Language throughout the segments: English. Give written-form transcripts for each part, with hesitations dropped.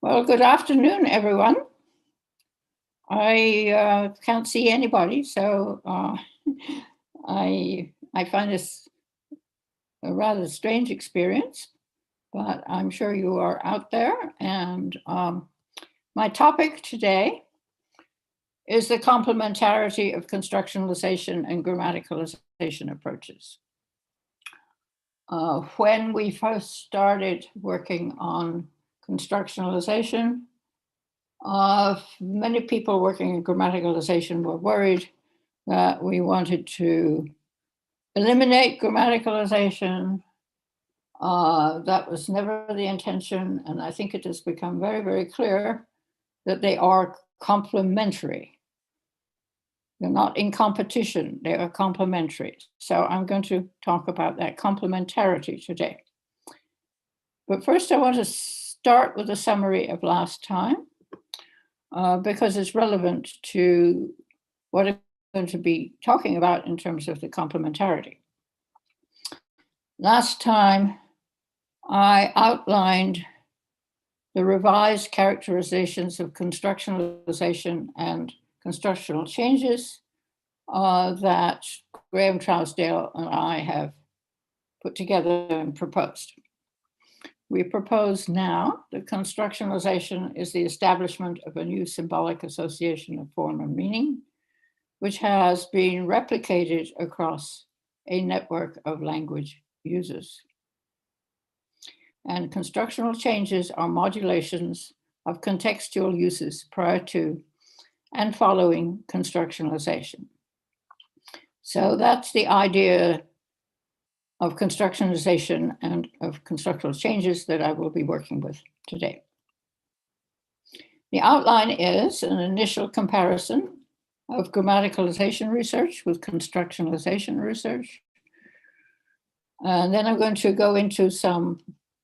Well, good afternoon, everyone. I can't see anybody, so I find this a rather strange experience, but I'm sure you are out there. And my topic today is the complementarity of constructionalization and grammaticalization approaches. When we first started working on constructionalization, many people working in grammaticalization were worried that we wanted to eliminate grammaticalization. That was never the intention, and I think it has become very, very clear that they are complementary. They're not in competition, they are complementary. So I'm going to talk about that complementarity today. But first, I want to start with a summary of last time, because it's relevant to what I'm going to be talking about in terms of the complementarity. Last time, I outlined the revised characterizations of constructionalization and constructional changes that Graham Trousdale and I have put together and proposed. We propose now that constructionalization is the establishment of a new symbolic association of form and meaning, which has been replicated across a network of language users. And constructional changes are modulations of contextual uses prior to and following constructionalization. So that's the idea of constructionalization and of constructional changes that I will be working with today. The outline is an initial comparison of grammaticalization research with constructionalization research. And then I'm going to go into some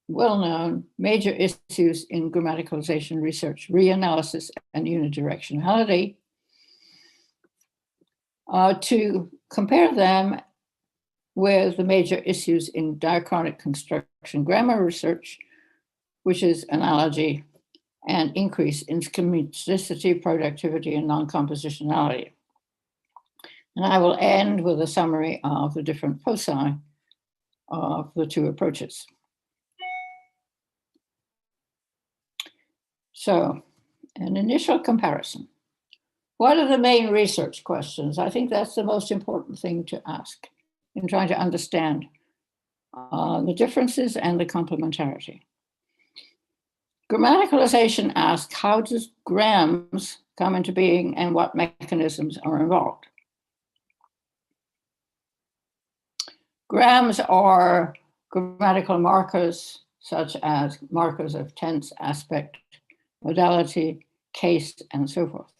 well-known major issues in grammaticalization research, reanalysis and unidirectionality, to compare them with the major issues in diachronic construction grammar research, which is analogy and increase in schematicity, productivity, and non-compositionality. And I will end with a summary of the different foci of the two approaches. So, an initial comparison. What are the main research questions? I think that's the most important thing to ask in trying to understand the differences and the complementarity. Grammaticalization asks, how does grams come into being and what mechanisms are involved? Grams are grammatical markers such as markers of tense, aspect, modality, case, and so forth.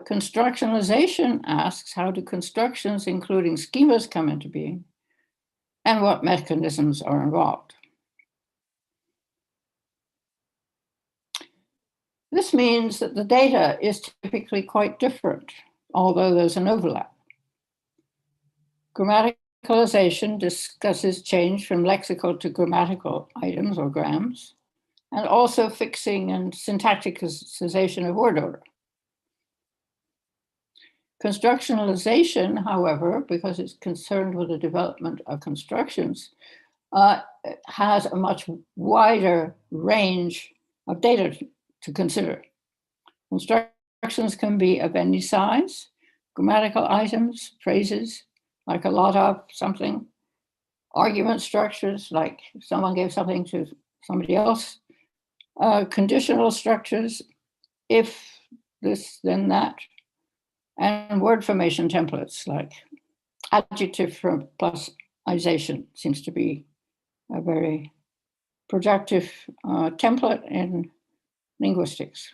Constructionalization asks, how do constructions, including schemas, come into being, and what mechanisms are involved? This means that the data is typically quite different, although there's an overlap. Grammaticalization discusses change from lexical to grammatical items or grams, and also fixing and syntacticization of word order. Constructionalization, however, because it's concerned with the development of constructions, has a much wider range of data to consider. Constructions can be of any size, grammatical items, phrases, like a lot of something, argument structures, like someone gave something to somebody else, conditional structures, if this, then that, and word formation templates, like adjective for plusization seems to be a very productive template in linguistics.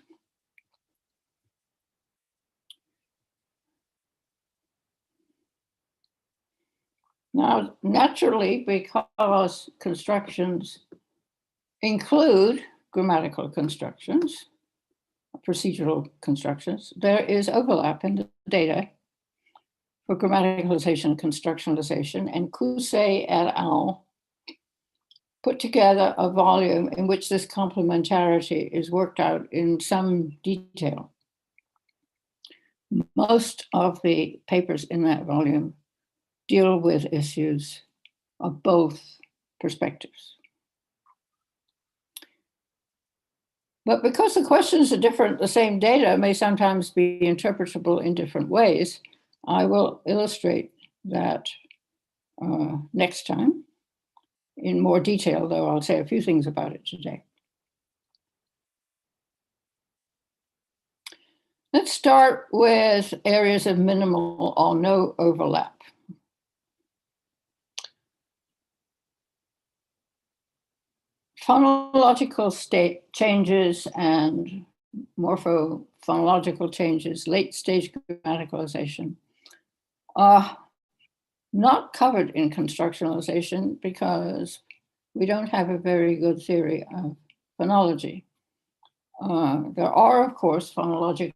Now, naturally, because constructions include grammatical constructions, procedural constructions, there is overlap in the data for grammaticalization and constructionalization, and Cousset et al. put together a volume in which this complementarity is worked out in some detail. Most of the papers in that volume deal with issues of both perspectives. But because the questions are different, the same data may sometimes be interpretable in different ways. I will illustrate that next time in more detail, though I'll say a few things about it today. Let's start with areas of minimal or no overlap. Phonological state changes and morphophonological changes, late stage grammaticalization, are not covered in constructionalization because we don't have a very good theory of phonology. There are, of course, phonological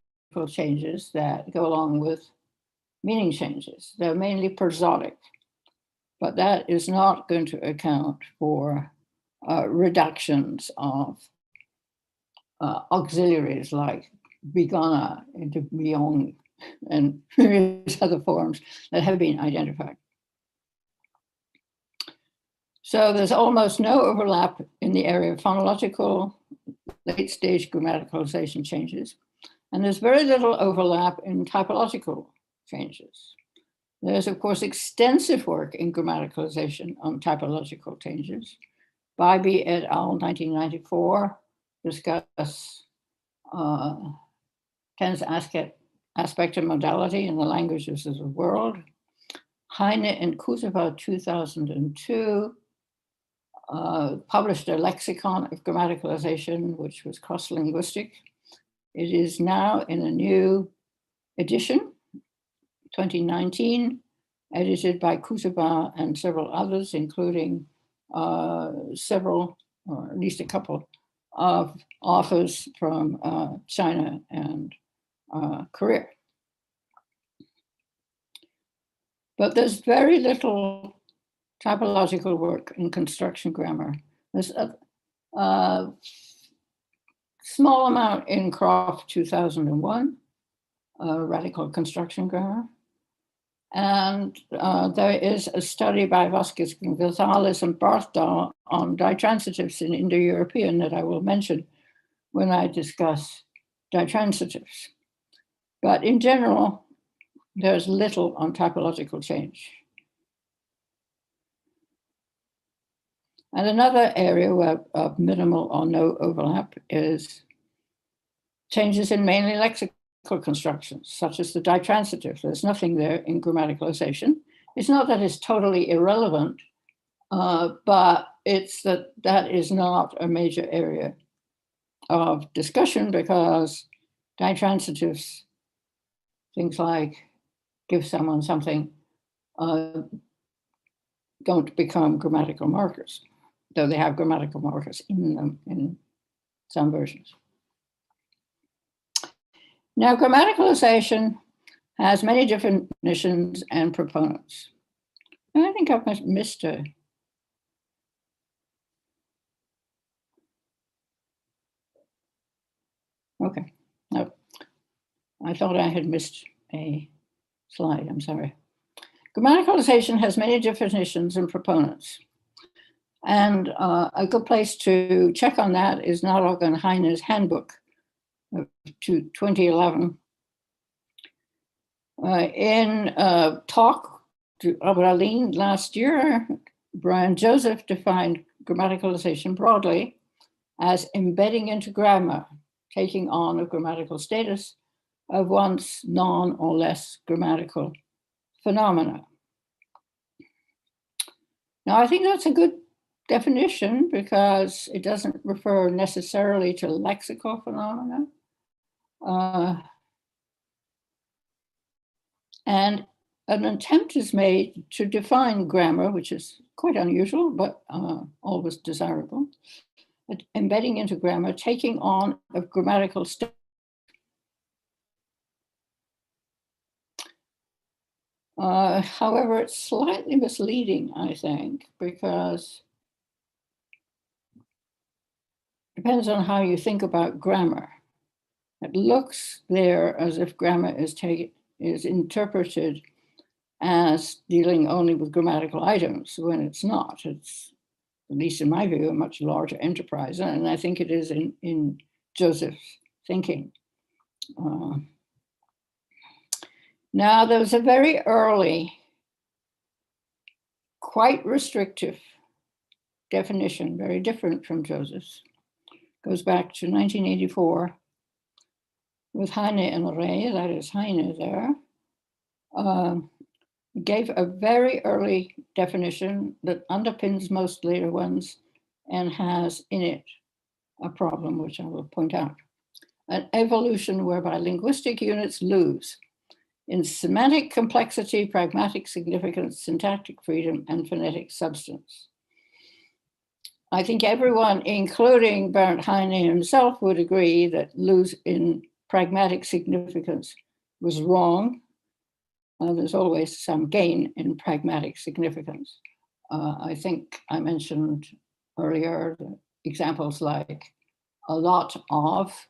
changes that go along with meaning changes. They're mainly prosodic, but that is not going to account for reductions of auxiliaries like bigana into biong and various other forms that have been identified. So there's almost no overlap in the area of phonological late-stage grammaticalization changes, and there's very little overlap in typological changes. There's, of course, extensive work in grammaticalization on typological changes. Bybee et al. 1994 discuss tense aspect and modality in the languages of the world. Heine and Kuseva 2002 published a lexicon of grammaticalization, which was cross-linguistic. It is now in a new edition, 2019, edited by Kuseva and several others, including several, or at least a couple, of authors from China and Korea. But there's very little typological work in construction grammar. There's a small amount in Croft 2001, radical construction grammar. And there is a study by Vasquez Gonzalez and Barthdahl on ditransitives in Indo-European that I will mention when I discuss ditransitives. But in general, there's little on typological change. And another area of minimal or no overlap is changes in mainly lexical constructions, such as the ditransitive. There's nothing there in grammaticalization. It's not that it's totally irrelevant, but it's that is not a major area of discussion because ditransitives, things like give someone something, don't become grammatical markers, though they have grammatical markers in them in some versions. Now, grammaticalization has many definitions and proponents. And I think I've missed a. Okay, no, I thought I had missed a slide, I'm sorry. Grammaticalization has many definitions and proponents. And a good place to check on that is Narok and Heine's handbook to 2011. In a talk to Berlin last year, Brian Joseph defined grammaticalization broadly as embedding into grammar, taking on a grammatical status of once non or less grammatical phenomena. Now, I think that's a good definition because it doesn't refer necessarily to lexical phenomena. And an attempt is made to define grammar, which is quite unusual, but always desirable. Embedding into grammar, taking on a grammatical state. However, it's slightly misleading, I think, because depends on how you think about grammar. It looks there as if grammar is interpreted as dealing only with grammatical items when it's not. It's, at least in my view, a much larger enterprise. And I think it is in Joseph's thinking. Now, there was a very early, quite restrictive definition, very different from Joseph's. Goes back to 1984 with Heine and Rey, that is Heine there. Gave a very early definition that underpins most later ones and has in it a problem, which I will point out. An evolution whereby linguistic units lose in semantic complexity, pragmatic significance, syntactic freedom, and phonetic substance. I think everyone, including Bernd Heine himself, would agree that lose in pragmatic significance was wrong. There's always some gain in pragmatic significance. I think I mentioned earlier examples like a lot of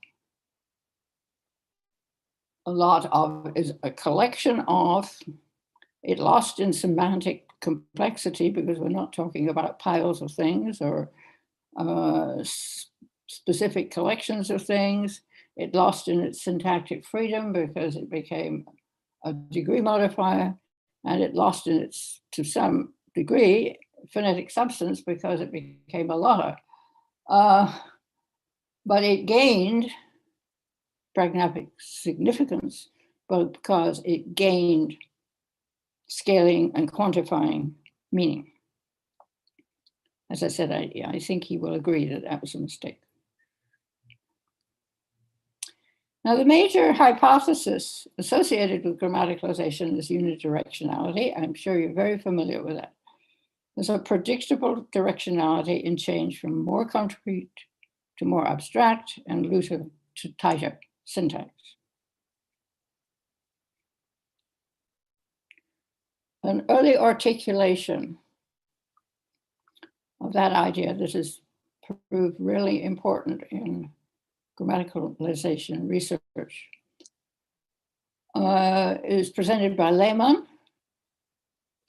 is a collection of, it lost in semantic complexity because we're not talking about piles of things or specific collections of things. It lost in its syntactic freedom because it became a degree modifier, and it lost in its, to some degree, phonetic substance because it became a lotter. But it gained pragmatic significance, but because it gained scaling and quantifying meaning. As I said, I think he will agree that that was a mistake. Now, the major hypothesis associated with grammaticalization is unidirectionality. I'm sure you're very familiar with that. There's a predictable directionality in change from more concrete to more abstract and looser to tighter syntax. An early articulation of that idea, this has proved really important in grammaticalization research, is presented by Lehmann,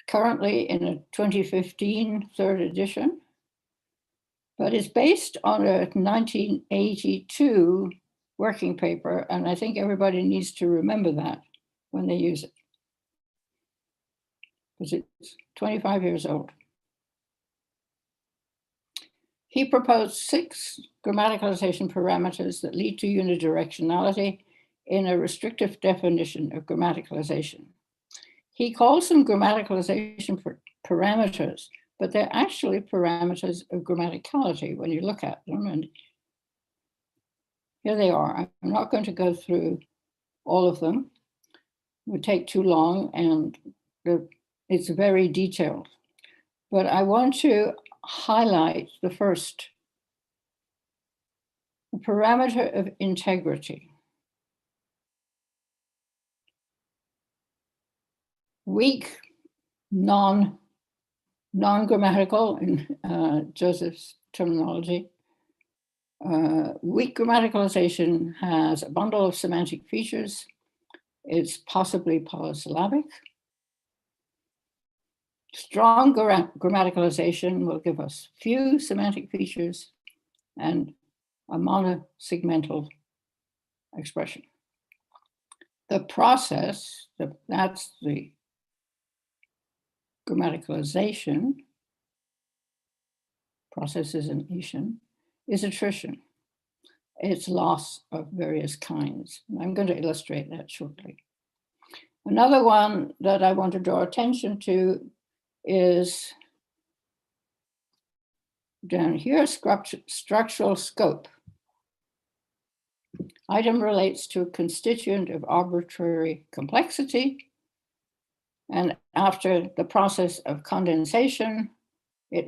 currently in a 2015 third edition, but it's based on a 1982 working paper, and I think everybody needs to remember that when they use it, because it's 25 years old. He proposed 6 grammaticalization parameters that lead to unidirectionality in a restrictive definition of grammaticalization. He calls them grammaticalization parameters, but they're actually parameters of grammaticality when you look at them. And here they are. I'm not going to go through all of them. It would take too long, and it's very detailed. But I want to highlight the first, the parameter of integrity. Weak, non-grammatical in Joseph's terminology. Weak grammaticalization has a bundle of semantic features. It's possibly polysyllabic. Strong grammaticalization will give us few semantic features and a monosegmental expression. The process, that's the grammaticalization, process is an Asian, is attrition. It's loss of various kinds. I'm going to illustrate that shortly. Another one that I want to draw attention to is down here, structural scope. Item relates to a constituent of arbitrary complexity, and after the process of condensation, it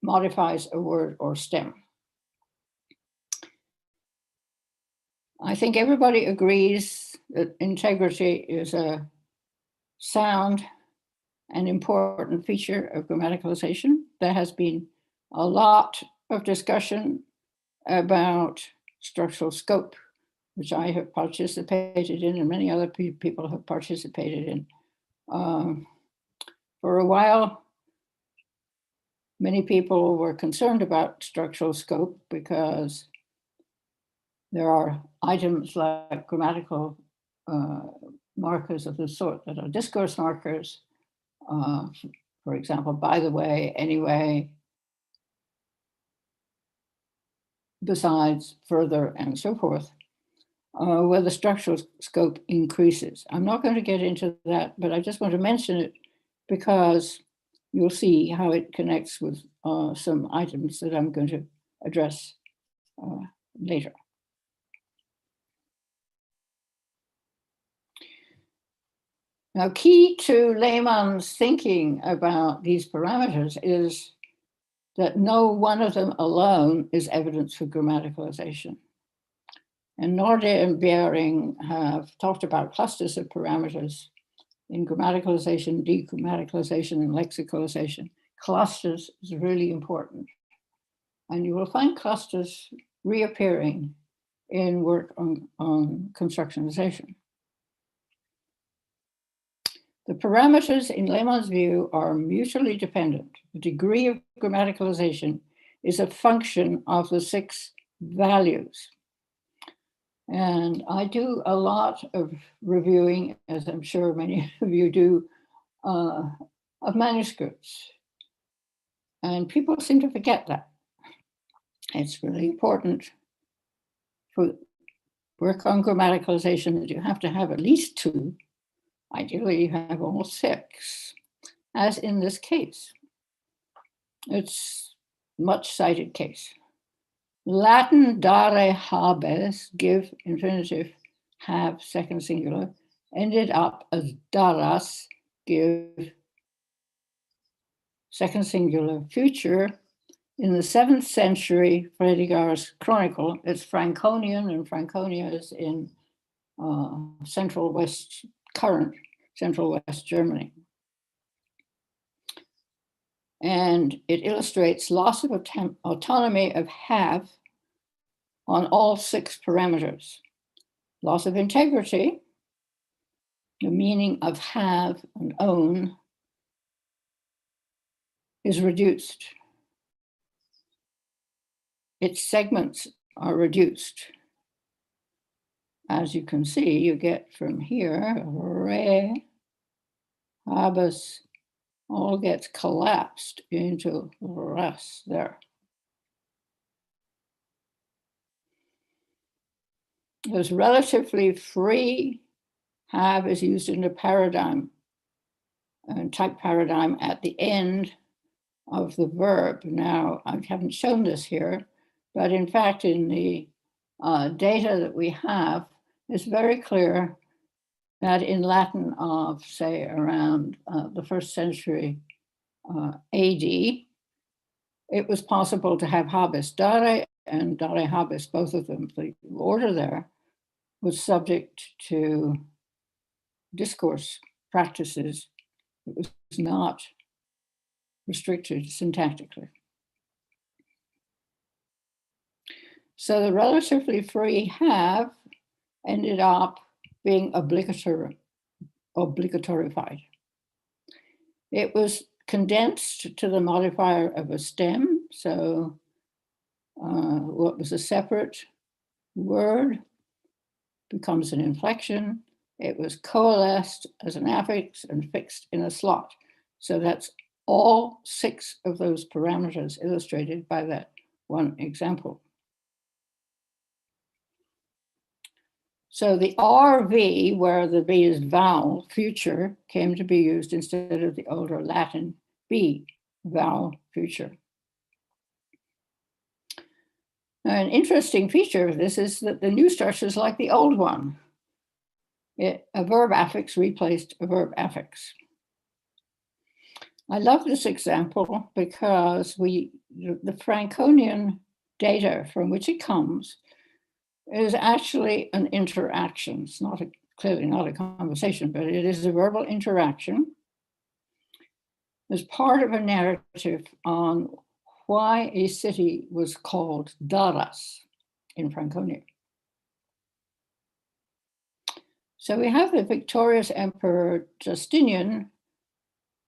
modifies a word or stem. I think everybody agrees that integrity is a sound and important feature of grammaticalization. There has been a lot of discussion about structural scope, which I have participated in and many other people have participated in. For a while, many people were concerned about structural scope because there are items like grammatical markers of the sort that are discourse markers. For example, by the way, anyway, besides, further, and so forth, where the structural scope increases. I'm not going to get into that, but I just want to mention it because you'll see how it connects with some items that I'm going to address later. Now, key to Lehmann's thinking about these parameters is that no one of them alone is evidence for grammaticalization. And Norde and Bering have talked about clusters of parameters in grammaticalization, degrammaticalization, and lexicalization. Clusters is really important. And you will find clusters reappearing in work on constructionization. The parameters in Lehmann's view are mutually dependent. The degree of grammaticalization is a function of the 6 values. And I do a lot of reviewing, as I'm sure many of you do, of manuscripts. And people seem to forget that. It's really important for work on grammaticalization that you have to have at least 2. Ideally, you have all 6, as in this case. It's a much cited case. Latin dare habes, give infinitive, have second singular, ended up as daras, give second singular future. In the 7th century, Fredegar's Chronicle, it's Franconian, and Franconia is in Central West Germany. And it illustrates loss of autonomy of have on all 6 parameters. Loss of integrity, the meaning of have and own, is reduced. Its segments are reduced. As you can see, you get from here, re, habes, all gets collapsed into ras there. There's relatively free. Have is used in a paradigm, type paradigm at the end of the verb. Now, I haven't shown this here, but in fact, in the data that we have, it's very clear that in Latin of, say, around the 1st century AD, it was possible to have habes dare and dare habes, both of them. The order there was subject to discourse practices. It was not restricted syntactically. So the relatively free have ended up being obligatorified. It was condensed to the modifier of a stem. So what was a separate word becomes an inflection. It was coalesced as an affix and fixed in a slot. So that's all 6 of those parameters illustrated by that one example. So the RV, where the V is vowel, future, came to be used instead of the older Latin B, vowel, future. Now, an interesting feature of this is that the new structure is like the old one. A verb affix replaced a verb affix. I love this example because the Franconian data from which it comes is actually an interaction. It's not clearly not a conversation, but it is a verbal interaction as part of a narrative on why a city was called Daras in Franconia. So we have the victorious Emperor Justinian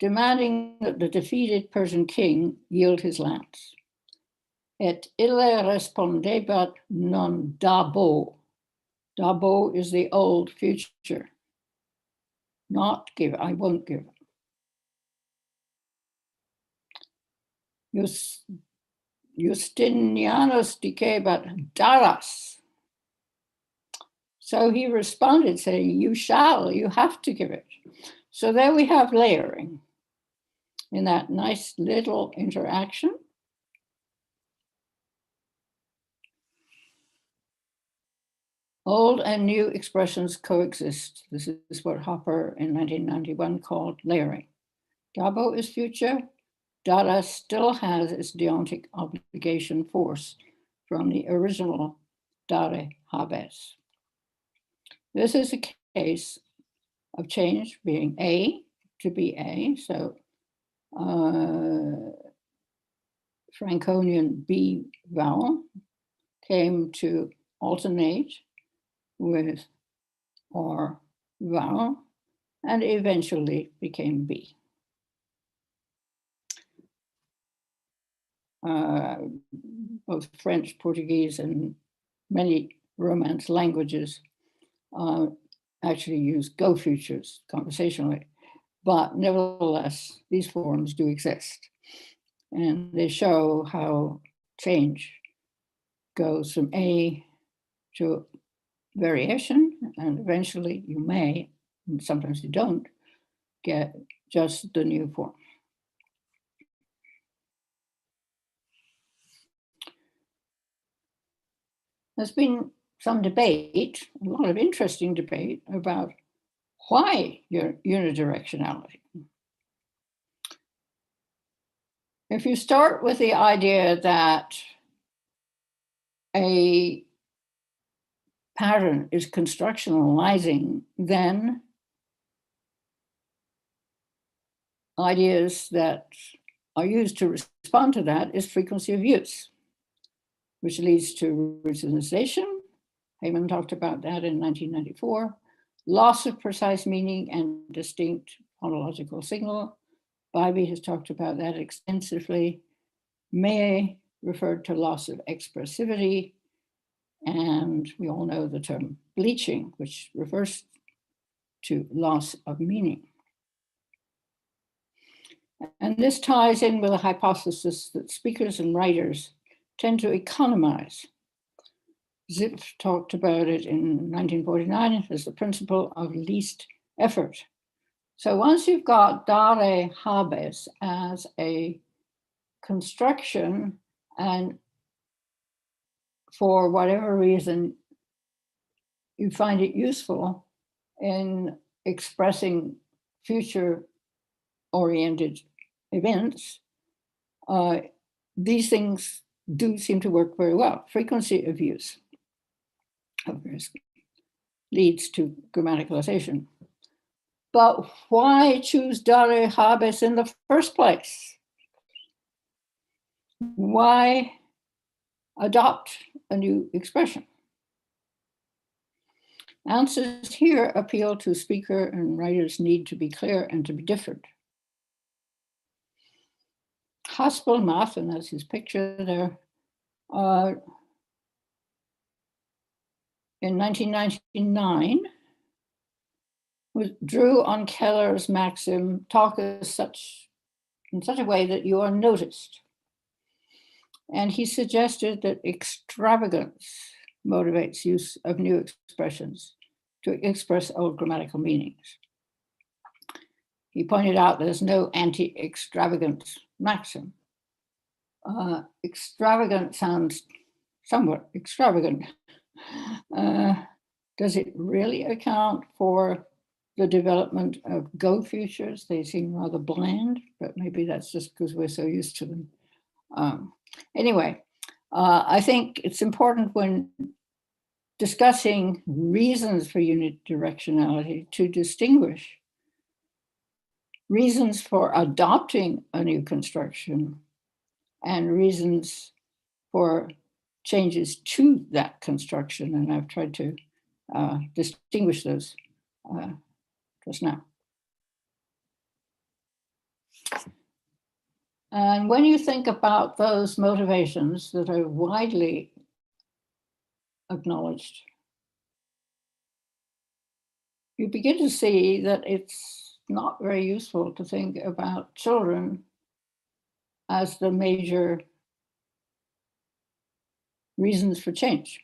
demanding that the defeated Persian king yield his lands. Et ille respondebat non dabo. Dabo is the old future. Not give, I won't give. Justinianus dicebat Daras. So he responded saying, you shall, you have to give it. So there we have layering in that nice little interaction. Old and new expressions coexist. This is what Hopper in 1991 called layering. Dabo is future. Dada still has its deontic obligation force from the original Dare Habes. This is a case of change being A to be A. So Franconian B vowel came to alternate with R vowel and eventually became B. Both French, Portuguese, and many Romance languages actually use go futures conversationally, but nevertheless, these forms do exist. And they show how change goes from A to variation, and eventually you may, and sometimes you don't, get just the new form. There's been some debate, a lot of interesting debate about why unidirectionality. If you start with the idea that a pattern is constructionalizing, then ideas that are used to respond to that is frequency of use, which leads to routinization. Heyman talked about that in 1994. Loss of precise meaning and distinct phonological signal. Bybee has talked about that extensively. May referred to loss of expressivity. And we all know the term bleaching, which refers to loss of meaning. And this ties in with a hypothesis that speakers and writers tend to economize. Zipf talked about it in 1949 as the principle of least effort. So once you've got Dare Habes as a construction, and for whatever reason you find it useful in expressing future-oriented events, these things do seem to work very well. Frequency of use, of course, leads to grammaticalization. But why choose Dare Habes in the first place? Why adopt a new expression? Answers here appeal to speaker and writer's need to be clear and to be different. Haspelmath, and that's his picture there, in 1999, drew on Keller's maxim, talk in such a way that you are noticed. And he suggested that extravagance motivates use of new expressions to express old grammatical meanings. He pointed out there's no anti-extravagance maxim. Extravagant sounds somewhat extravagant. Does it really account for the development of go futures? They seem rather bland, but maybe that's just because we're so used to them. Anyway, I think it's important when discussing reasons for unidirectionality to distinguish reasons for adopting a new construction and reasons for changes to that construction. And I've tried to distinguish those just now. And when you think about those motivations that are widely acknowledged, you begin to see that it's not very useful to think about children as the major reasons for change.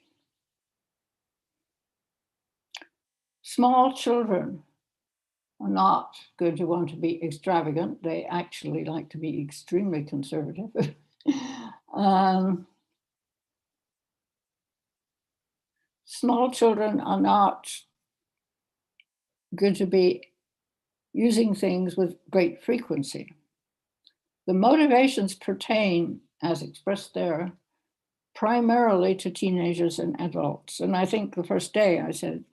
Small children are not going to want to be extravagant. They actually like to be extremely conservative. Small children are not going to be using things with great frequency. The motivations pertain, as expressed there, primarily to teenagers and adults. And I think the first day I said,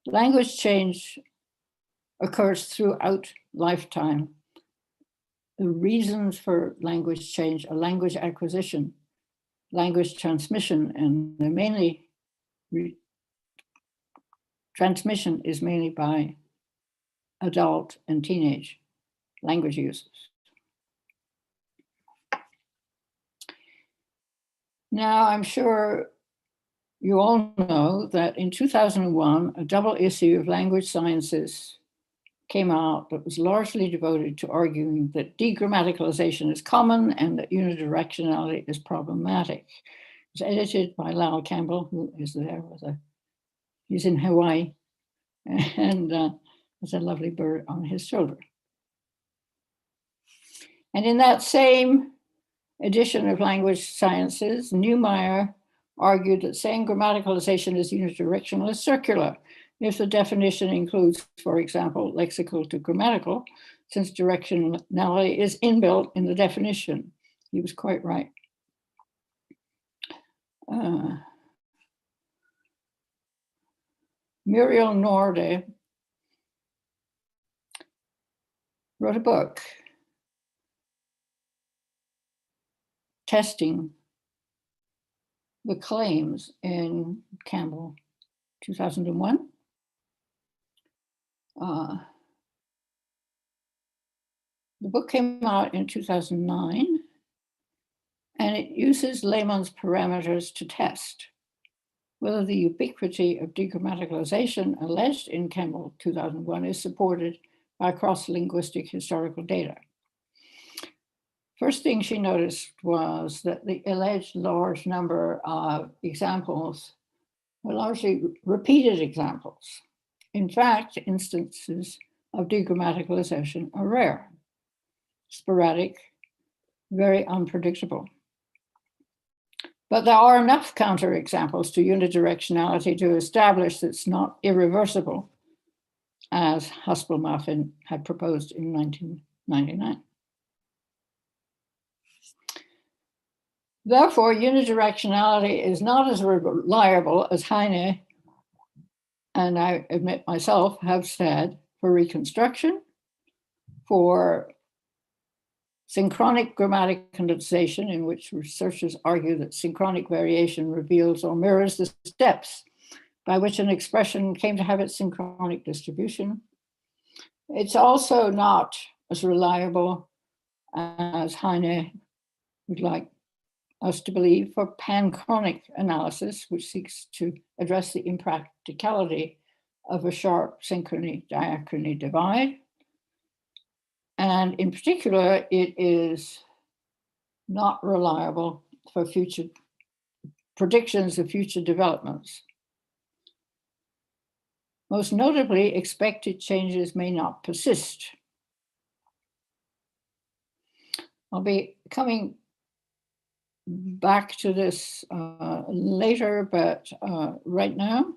language change occurs throughout lifetime. The reasons for language change are language acquisition, language transmission, and they're mainly, transmission is mainly by adult and teenage language users. Now, I'm sure you all know that in 2001, a double issue of Language Sciences came out that was largely devoted to arguing that degrammaticalization is common and that unidirectionality is problematic. It was edited by Lyle Campbell, who is there he's in Hawaii, and there's a lovely bird on his shoulder. And in that same edition of Language Sciences, Neumeier argued that saying grammaticalization is unidirectional is circular if the definition includes, for example, lexical to grammatical, since directionality is inbuilt in the definition. He was quite right. Muriel Norde wrote a book testing the claims in Campbell 2001. The book came out in 2009, and it uses Lehmann's parameters to test whether the ubiquity of degrammaticalization alleged in Campbell 2001 is supported by cross-linguistic historical data. First thing she noticed was that the alleged large number of examples were largely repeated examples. In fact, instances of degrammaticalization are rare, sporadic, very unpredictable. But there are enough counterexamples to unidirectionality to establish that it's not irreversible, as Haspel-Maffin had proposed in 1999. Therefore, unidirectionality is not as reliable as Heine, and I admit myself, have said for reconstruction, for synchronic grammatic condensation, in which researchers argue that synchronic variation reveals or mirrors the steps by which an expression came to have its synchronic distribution. It's also not as reliable as Heine would like us to believe for panchronic analysis, which seeks to address the impracticality of a sharp synchrony-diachrony divide. And in particular, it is not reliable for future predictions of future developments. Most notably, expected changes may not persist. I'll be coming back to this later, but right now,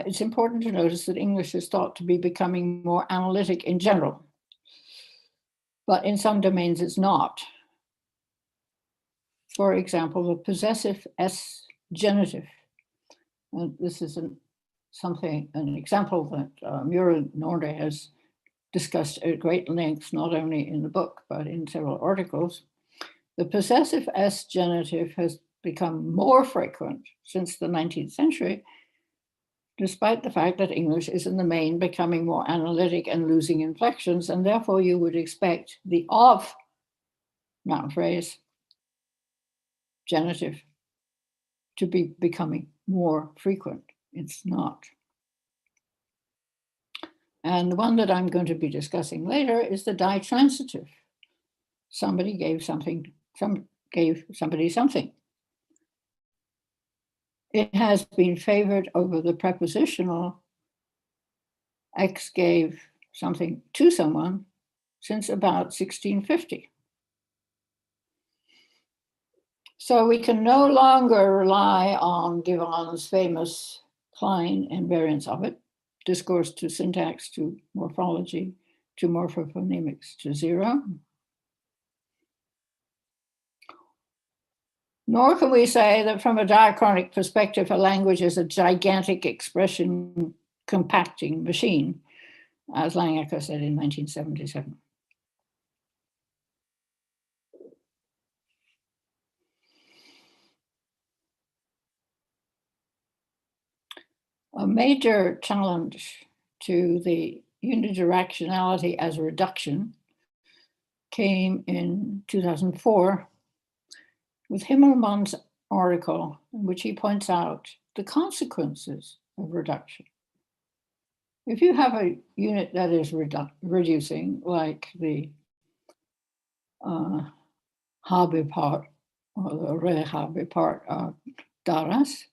it's important to notice that English is thought to be becoming more analytic in general, but in some domains it's not. For example, the possessive S genitive. And this is an example that Muriel Norde has discussed at great length, not only in the book, but in several articles, the possessive S genitive has become more frequent since the 19th century, despite the fact that English is in the main becoming more analytic and losing inflections, and therefore you would expect the of noun phrase genitive to be becoming more frequent. It's not. And the one that I'm going to be discussing later is the ditransitive. Somebody gave something, gave somebody something. It has been favored over the prepositional X gave something to someone since about 1650. So we can no longer rely on Givan's famous Klein invariance of it, discourse to syntax to morphology to morphophonemics to zero. Nor can we say that from a diachronic perspective, a language is a gigantic expression compacting machine, as Langacker said in 1977. A major challenge to the unidirectionality as a reduction came in 2004 with Himmelmann's article, in which he points out the consequences of reduction. If you have a unit that is reducing, like the Habe part or the Rehabe part of Daras,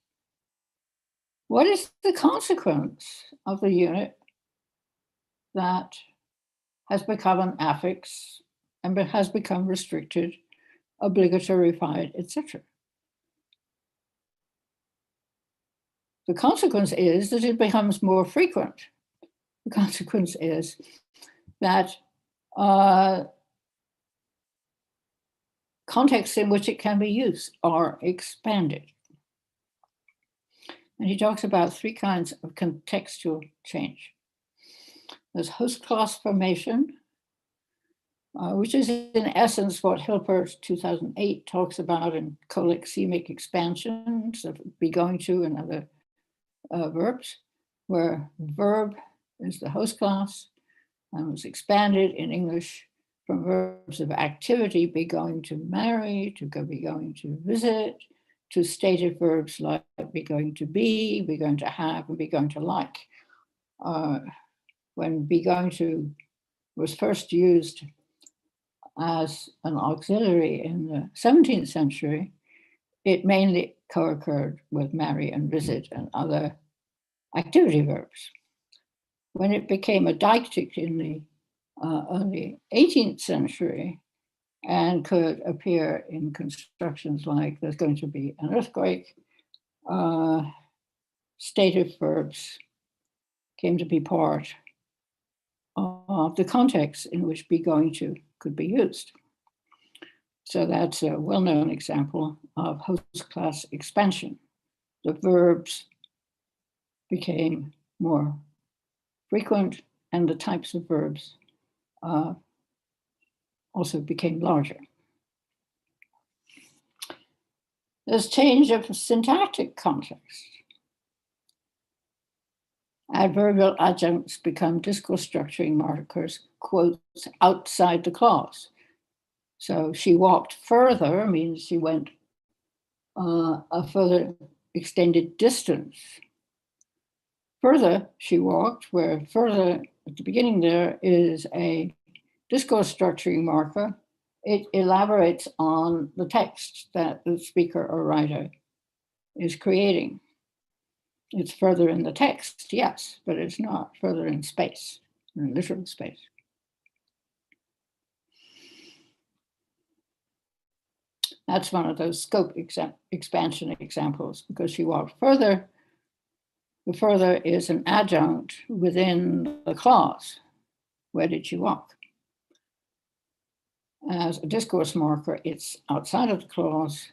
what is the consequence of the unit that has become an affix and has become restricted, obligatory-fied, etc.? The consequence is that it becomes more frequent. The consequence is that contexts in which it can be used are expanded. And he talks about three kinds of contextual change. There's host class formation, which is in essence what Hilpert 2008 talks about in colexemic expansions of be going to and other verbs, where verb is the host class and was expanded in English from verbs of activity, be going to marry, to go be going to visit, to stative verbs like be going to be going to have, and be going to like. When be going to was first used as an auxiliary in the 17th century, it mainly co-occurred with marry and visit and other activity verbs. When it became a deictic in the early 18th century, and could appear in constructions like there's going to be an earthquake, stative verbs came to be part of the context in which be going to could be used. So that's a well-known example of host class expansion. The verbs became more frequent and the types of verbs also became larger. There's change of syntactic context. Adverbial adjuncts become discourse structuring markers, quotes, outside the clause. So she walked further means she went a further extended distance. Further, she walked, where further at the beginning there is a discourse structuring marker. It elaborates on the text that the speaker or writer is creating. It's further in the text, yes, but it's not further in space, in literal space. That's one of those scope expansion examples, because she walked further. The further is an adjunct within the clause. Where did she walk? As a discourse marker, it's outside of the clause,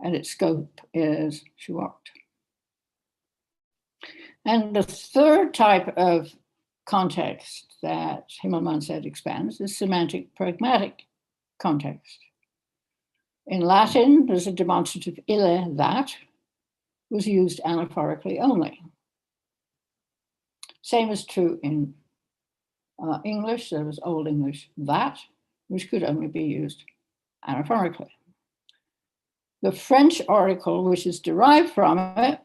and its scope is she walked. And the third type of context that Himmelmann said expands is semantic pragmatic context. In Latin, there's a demonstrative ille, that, was used anaphorically only. Same is true in English. There was Old English that, which could only be used anaphorically. The French article, which is derived from it,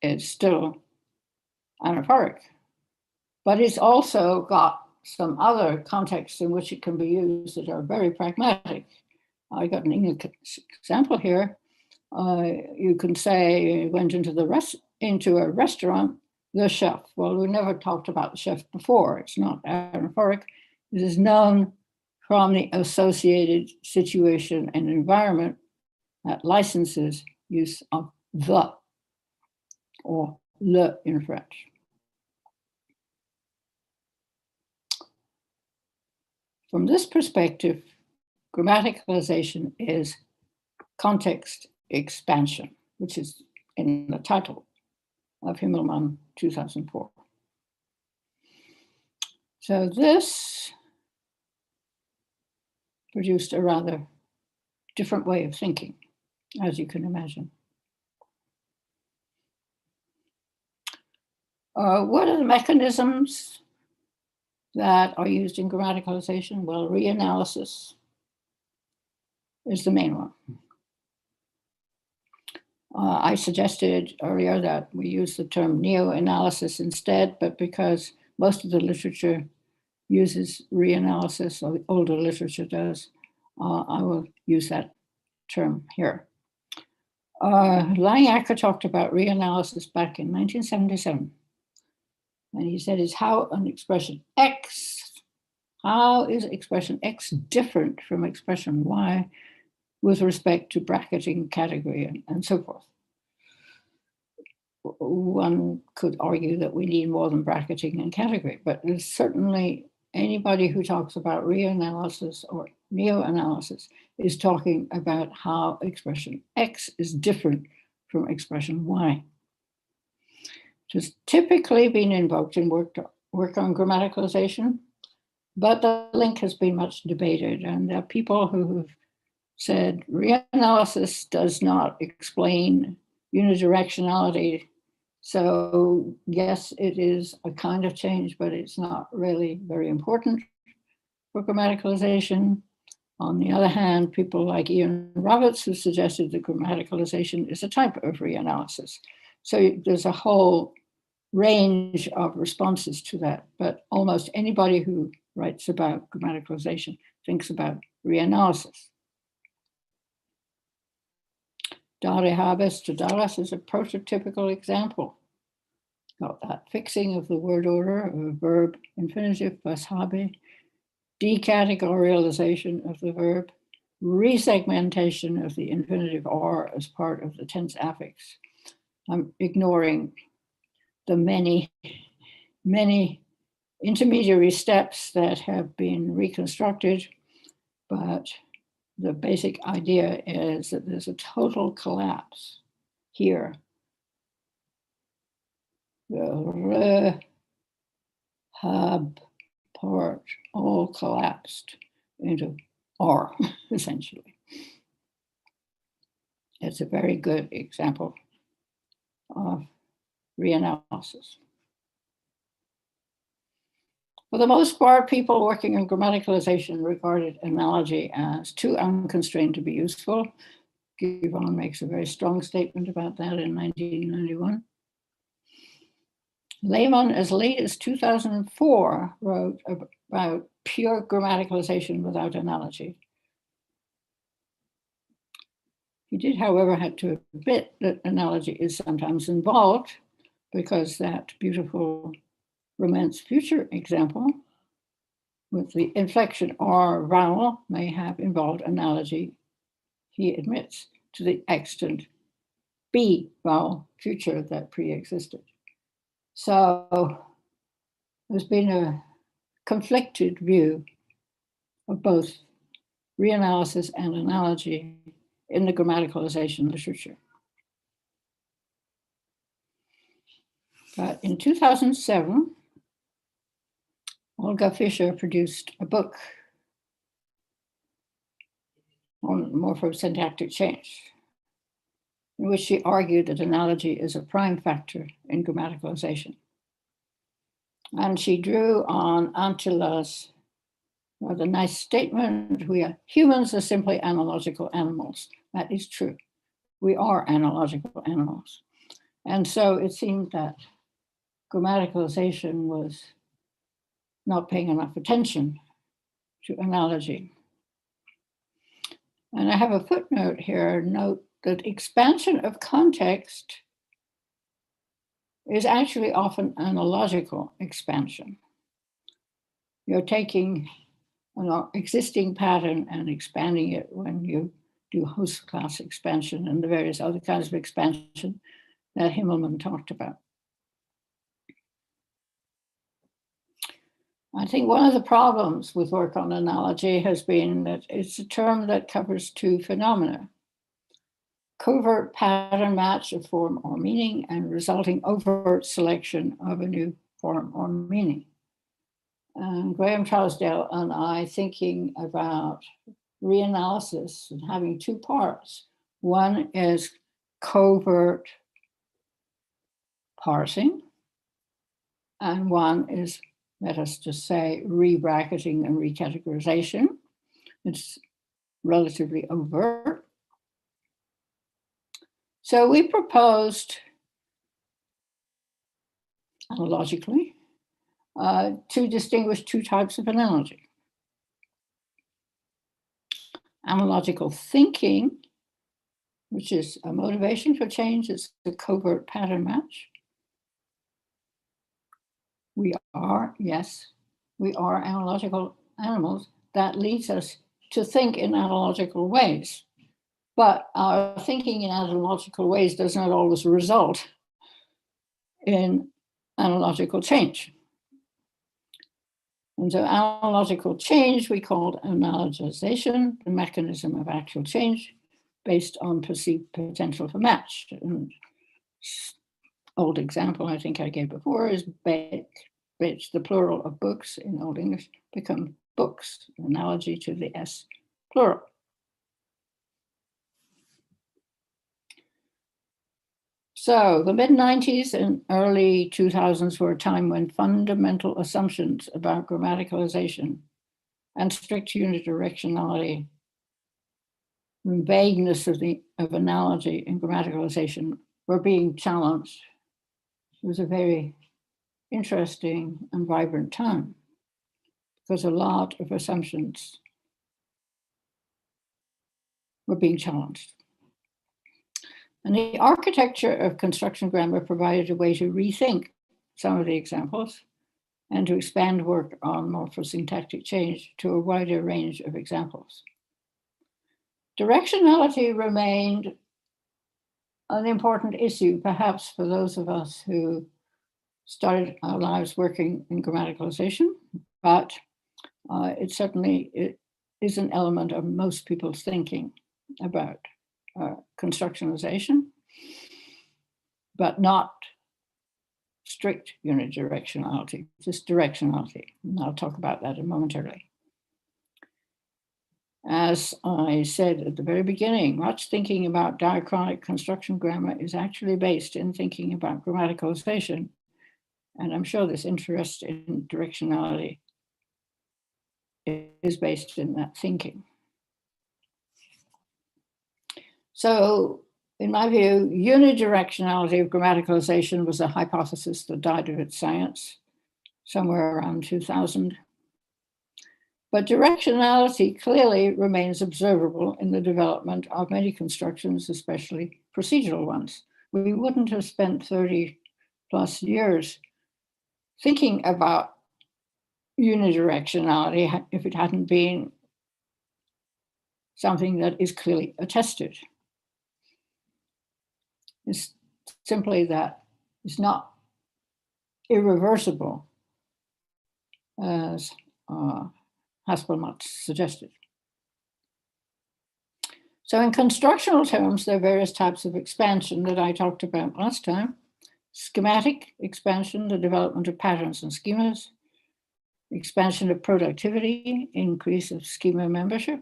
is still anaphoric, but it's also got some other contexts in which it can be used that are very pragmatic. I got an English example here. You can say, went into a restaurant, the chef. Well, we never talked about the chef before. It's not anaphoric. It is known from the associated situation and environment that licenses use of the or le in French. From this perspective, grammaticalization is context expansion, which is in the title of Himmelmann 2004. So this produced a rather different way of thinking, as you can imagine. What are the mechanisms that are used in grammaticalization? Well, reanalysis is the main one. I suggested earlier that we use the term neo-analysis instead, but because most of the literature uses reanalysis, or the older literature does, I will use that term here. Langacker talked about reanalysis back in 1977. And he said, is how is expression X different from expression Y with respect to bracketing, category, and so forth? One could argue that we need more than bracketing and category, but there's certainly anybody who talks about reanalysis or neo-analysis is talking about how expression X is different from expression Y. It has typically been invoked in work on grammaticalization, but the link has been much debated, and there are people who have said reanalysis does not explain unidirectionality. So yes, it is a kind of change, but it's not really very important for grammaticalization. On the other hand, people like Ian Roberts, who suggested that grammaticalization is a type of reanalysis. So there's a whole range of responses to that, but almost anybody who writes about grammaticalization thinks about reanalysis. Dare habes to daras is a prototypical example. Got that fixing of the word order of a verb infinitive plus habe, decategorialization of the verb, resegmentation of the infinitive R as part of the tense affix. I'm ignoring the many intermediary steps that have been reconstructed, but the basic idea is that there's a total collapse here. The hab part all collapsed into R, essentially. It's a very good example of reanalysis. For the most part, people working in grammaticalization regarded analogy as too unconstrained to be useful. Givon makes a very strong statement about that in 1991. Lehmann, as late as 2004, wrote about pure grammaticalization without analogy. He did, however, have to admit that analogy is sometimes involved, because that beautiful Romance future example with the inflection R vowel may have involved analogy, he admits, to the extant B vowel future that pre-existed. So there's been a conflicted view of both reanalysis and analogy in the grammaticalization literature. But in 2007, Olga Fischer produced a book on morphosyntactic change, in which she argued that analogy is a prime factor in grammaticalization. And she drew on Antilla's rather nice statement, humans are simply analogical animals. That is true. We are analogical animals. And so it seemed that grammaticalization was not paying enough attention to analogy. And I have a footnote here, note that expansion of context is actually often analogical expansion. You're taking an existing pattern and expanding it when you do host class expansion and the various other kinds of expansion that Himmelman talked about. I think one of the problems with work on analogy has been that it's a term that covers two phenomena: covert pattern match of form or meaning and resulting overt selection of a new form or meaning. And Graham Trousdale and I, thinking about reanalysis and having two parts. One is covert parsing, and one is, let us just say, re-bracketing and recategorization. It's relatively overt. So we proposed, analogically, to distinguish two types of analogy. Analogical thinking, which is a motivation for change, is a covert pattern match. We are analogical animals. That leads us to think in analogical ways. But our thinking in analogical ways does not always result in analogical change. And so analogical change we called analogization, the mechanism of actual change based on perceived potential for match. And old example I think I gave before is which the plural of books in Old English become books, analogy to the S plural. So the mid-90s and early 2000s were a time when fundamental assumptions about grammaticalization and strict unidirectionality and vagueness of analogy in grammaticalization were being challenged. It was a very interesting and vibrant time because a lot of assumptions were being challenged. And the architecture of construction grammar provided a way to rethink some of the examples and to expand work on morphosyntactic change to a wider range of examples. Directionality remained an important issue, perhaps for those of us who started our lives working in grammaticalization, but it certainly is an element of most people's thinking about constructionalization, but not strict unidirectionality, just directionality. And I'll talk about that momentarily. As I said at the very beginning, much thinking about diachronic construction grammar is actually based in thinking about grammaticalization. And I'm sure this interest in directionality is based in that thinking. So, in my view, unidirectionality of grammaticalization was a hypothesis that died of its science somewhere around 2000. But directionality clearly remains observable in the development of many constructions, especially procedural ones. We wouldn't have spent 30 plus years thinking about unidirectionality if it hadn't been something that is clearly attested. It's simply that it's not irreversible, as Haspelmatt suggested. So in constructional terms, there are various types of expansion that I talked about last time. schematic expansion, the development of patterns and schemas, expansion of productivity, increase of schema membership,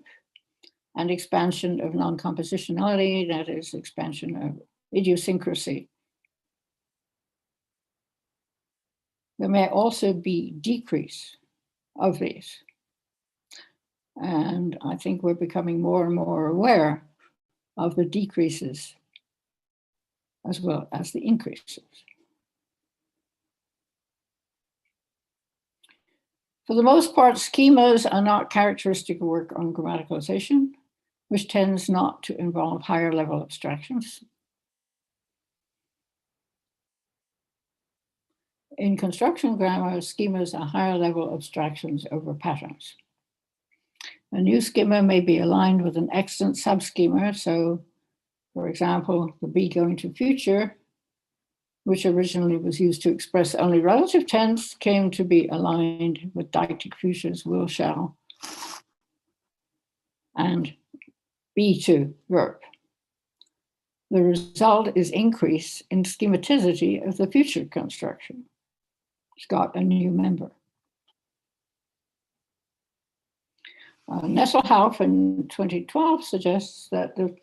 and expansion of non-compositionality, that is expansion of idiosyncrasy. There may also be decrease of these. And I think we're becoming more and more aware of the decreases as well as the increases. For the most part, schemas are not characteristic of work on grammaticalization, which tends not to involve higher level abstractions. In construction grammar, schemas are higher level abstractions over patterns. A new schema may be aligned with an extant subschema. So, for example, the be going to future, which originally was used to express only relative tense, came to be aligned with deictic futures will, shall, and be to verb. The result is increase in schematicity of the future construction. It's got a new member. Nesselhauf in 2012 suggests that the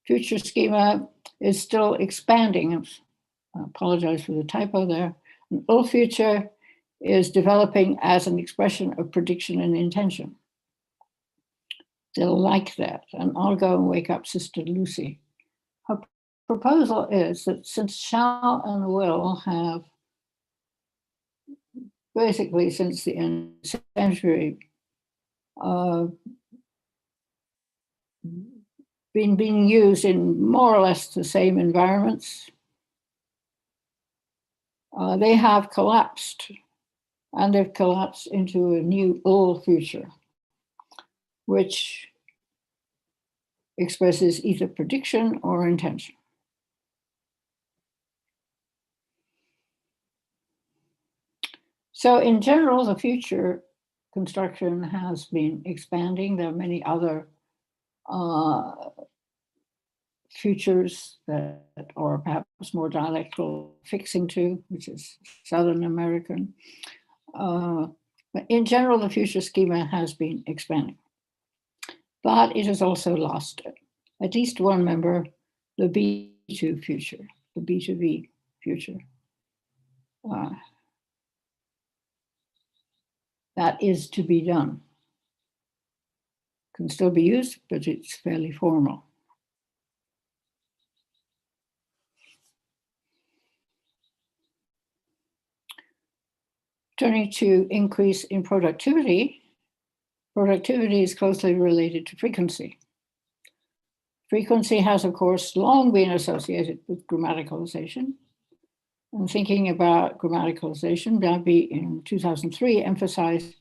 future schema is still expanding. I apologize for the typo there. An old future is developing as an expression of prediction and intention. They'll like that. And I'll go and wake up Sister Lucy. Her proposal is that since shall and will have basically since the end of the century been being used in more or less the same environments, they have collapsed, and they've collapsed into a new old future, which expresses either prediction or intention. So in general, the future construction has been expanding. There are many other futures that are perhaps more dialectal fixing to, which is Southern American. But in general, the future schema has been expanding. But it has also lost at least one member, the B2 future, the B2B future. That is to be done. Can still be used, but it's fairly formal. Turning to increase in productivity, productivity is closely related to frequency. Frequency has, of course, long been associated with grammaticalization. And thinking about grammaticalization, Darby in 2003 emphasized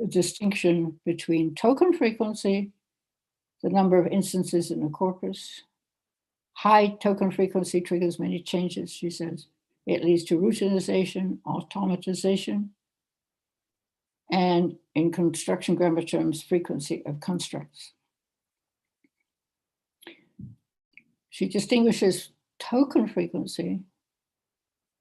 a distinction between token frequency, the number of instances in a corpus. High token frequency triggers many changes, she says. It leads to routinization, automatization, and in construction grammar terms, frequency of constructs. She distinguishes token frequency,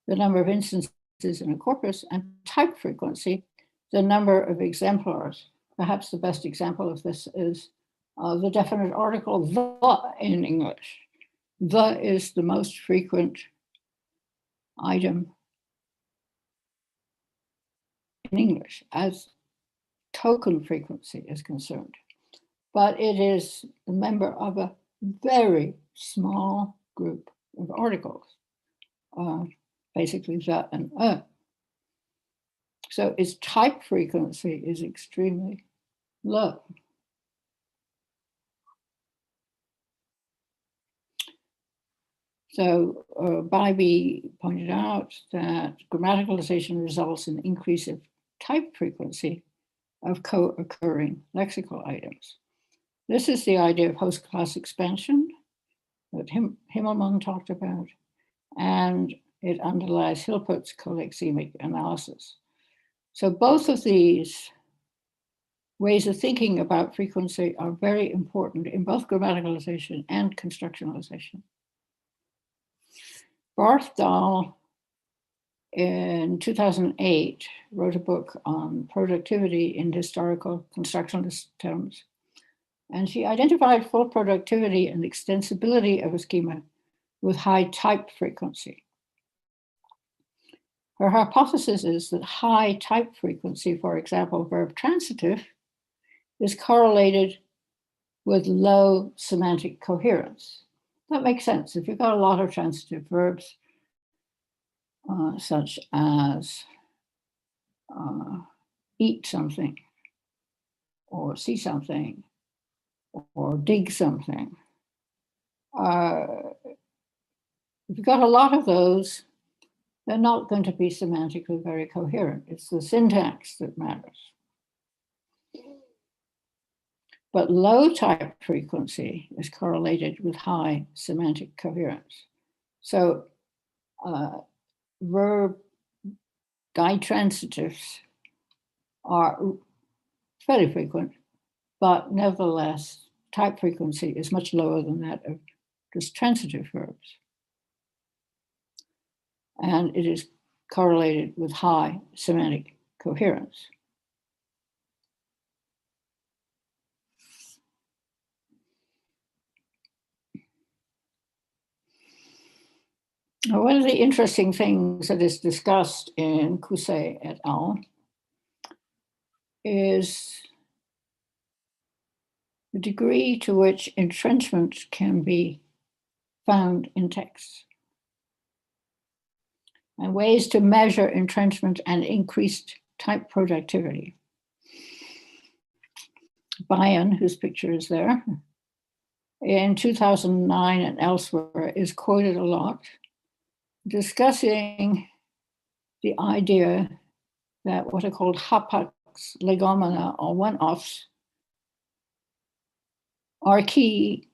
the number of instances in a corpus, and type frequency, the number of exemplars. Perhaps the best example of this is the definite article the in English. The is the most frequent item in English as token frequency is concerned. But it is a member of a very small group of articles, basically the and a. So its type frequency is extremely low. So Bybee pointed out that grammaticalization results in increase of type frequency of co-occurring lexical items. This is the idea of host class expansion that Himmelmann talked about, and it underlies Hilpert's colexemic analysis. So both of these ways of thinking about frequency are very important in both grammaticalization and constructionalization. Barthdal in 2008, wrote a book on productivity in historical constructionist terms. And she identified full productivity and extensibility of a schema with high type frequency. Her hypothesis is that high type frequency, for example, verb transitive, is correlated with low semantic coherence. That makes sense. If you've got a lot of transitive verbs, such as eat something, or see something, or dig something, if you've got a lot of those, they're not going to be semantically very coherent. It's the syntax that matters. But low type frequency is correlated with high semantic coherence. So verb ditransitives are fairly frequent, but nevertheless, type frequency is much lower than that of just transitive verbs. And it is correlated with high semantic coherence. Now, one of the interesting things that is discussed in Cousset et al. Is the degree to which entrenchment can be found in texts, and ways to measure entrenchment and increased type productivity. Bayan, whose picture is there, in 2009 and elsewhere, is quoted a lot, discussing the idea that what are called hapax legomena, or one-offs, are key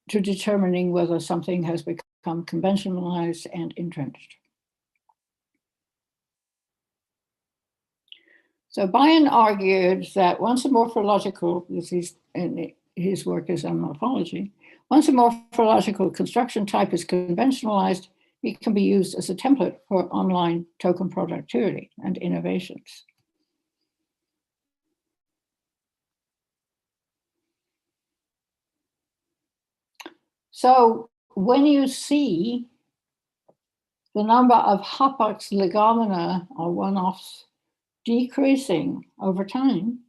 to determining whether something has become conventionalized and entrenched. So Bayan argued that once a morphological, his work is on morphology, once a morphological construction type is conventionalized, it can be used as a template for online token productivity and innovations. So when you see the number of hapax legomena, or one-offs, decreasing over time,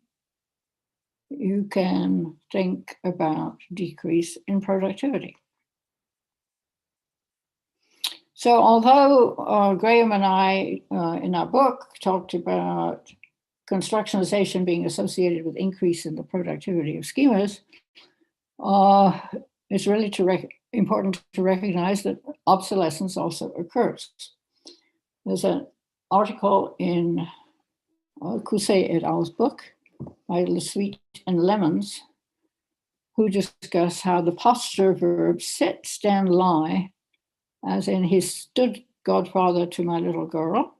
you can think about decrease in productivity. So although Graham and I, in our book, talked about constructionalization being associated with increase in the productivity of schemas, it's really important to recognize that obsolescence also occurs. There's an article in Cousset et al.'s book by Le Suite and Lemons, who discuss how the posture verb sit, stand, lie, as in he stood godfather to my little girl,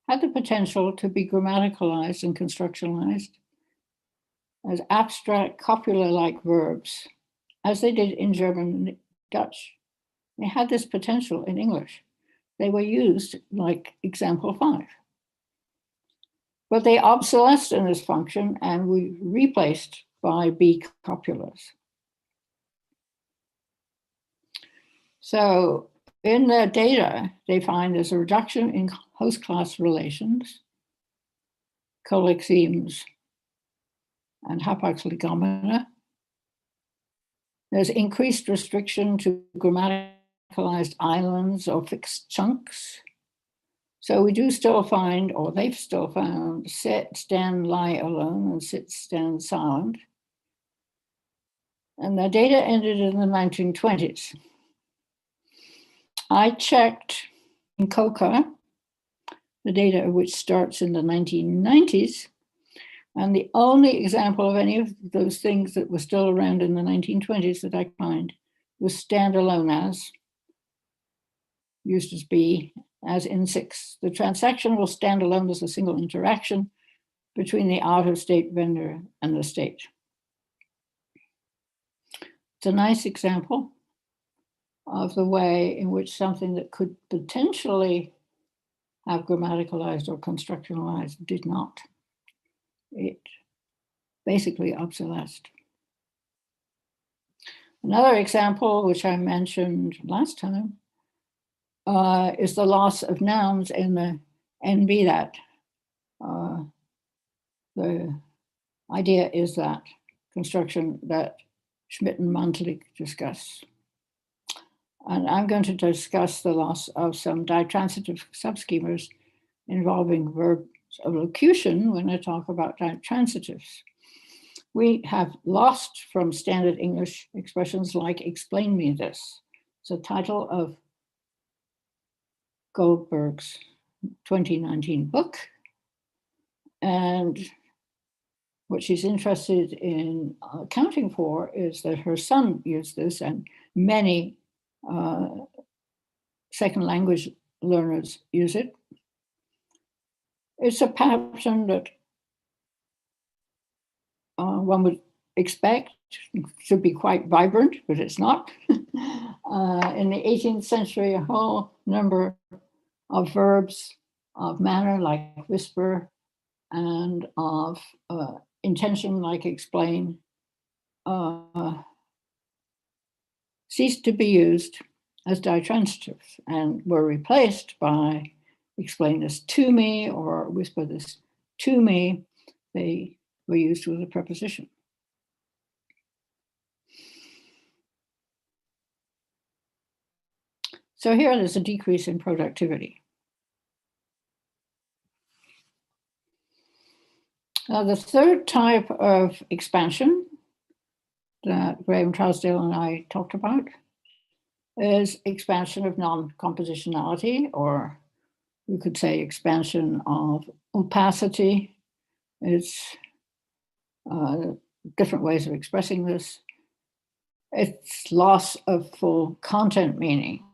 had the potential to be grammaticalized and constructionalized as abstract copula-like verbs, as they did in German and Dutch. They had this potential in English. They were used like example 5. But they obsolesced in this function and were replaced by B copulas. So in their data, they find there's a reduction in host-class relations, colloquies, and hapax legomena. There's increased restriction to grammaticalized islands or fixed chunks. So we do still find, or they've still found, sit, stand, lie alone, and sit, stand, silent. And the data ended in the 1920s. I checked in COCA, the data of which starts in the 1990s, and the only example of any of those things that were still around in the 1920s that I find was standalone as, used as be, as in 6. The transaction will stand alone as a single interaction between the out-of-state vendor and the state. It's a nice example. of the way in which something that could potentially have grammaticalized or constructionalized did not. It basically obsolesced. Another example, which I mentioned last time, is the loss of nouns in the NB-that. The idea is that construction that Schmidt and Mantlik discuss. And I'm going to discuss the loss of some ditransitive subschemas involving verbs of locution when I talk about ditransitives. We have lost from standard English expressions like "explain me this." It's a title of Goldberg's 2019 book. And what she's interested in accounting for is that her son used this, and many second language learners use it. It's a pattern that one would expect should be quite vibrant, but it's not. In the 18th century, a whole number of verbs of manner, like whisper, and of intention, like explain, ceased to be used as ditransitives and were replaced by explain this to me or whisper this to me. They were used with a preposition. So here there's a decrease in productivity. The third type of expansion that Graham Trousdale and I talked about is expansion of non-compositionality, or you could say expansion of opacity. It's different ways of expressing this. It's loss of full content meaning.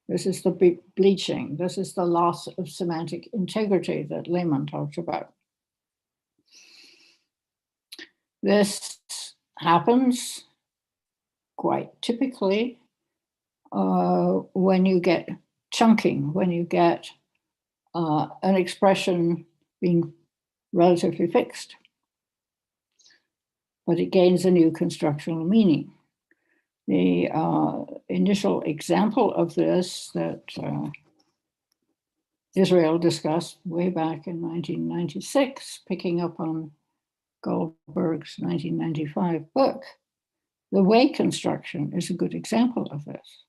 This is the bleaching. This is the loss of semantic integrity that Lehman talks about. This happens quite typically when you get chunking, when you get an expression being relatively fixed, but it gains a new constructional meaning. The initial example of this that Israel discussed way back in 1996, picking up on Goldberg's 1995 book, the way construction is a good example of this.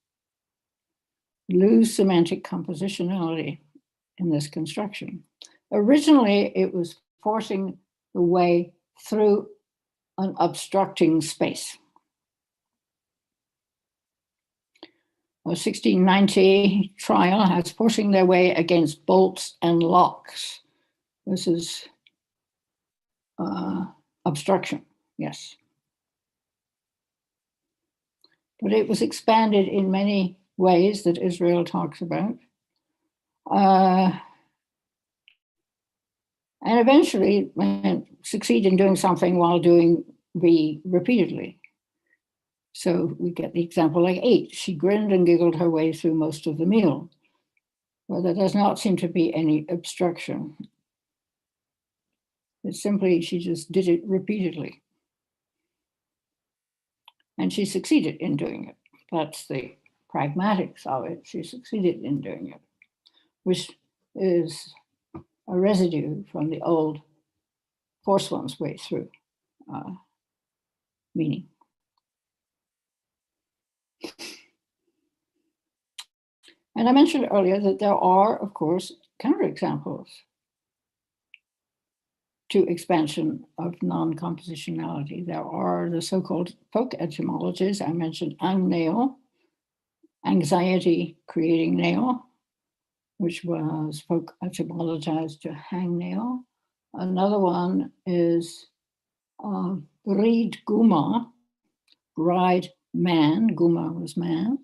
Lose semantic compositionality in this construction. Originally, it was forcing the way through an obstructing space. A 1690 trial has forcing their way against bolts and locks. This is obstruction, yes. But it was expanded in many ways that Israel talks about. And eventually succeed in doing something while doing B repeatedly. So we get the example like ate. She grinned and giggled her way through most of the meal. Well, there does not seem to be any obstruction. It's simply, she just did it repeatedly. And she succeeded in doing it. That's the pragmatics of it. She succeeded in doing it, which is a residue from the old force one's way through meaning. And I mentioned earlier that there are, of course, counterexamples to expansion of non-compositionality. There are the so-called folk etymologies. I mentioned angneo, anxiety creating nail, which was folk etymologized to hangnail. Another one is reed guma, bride man, guma was man.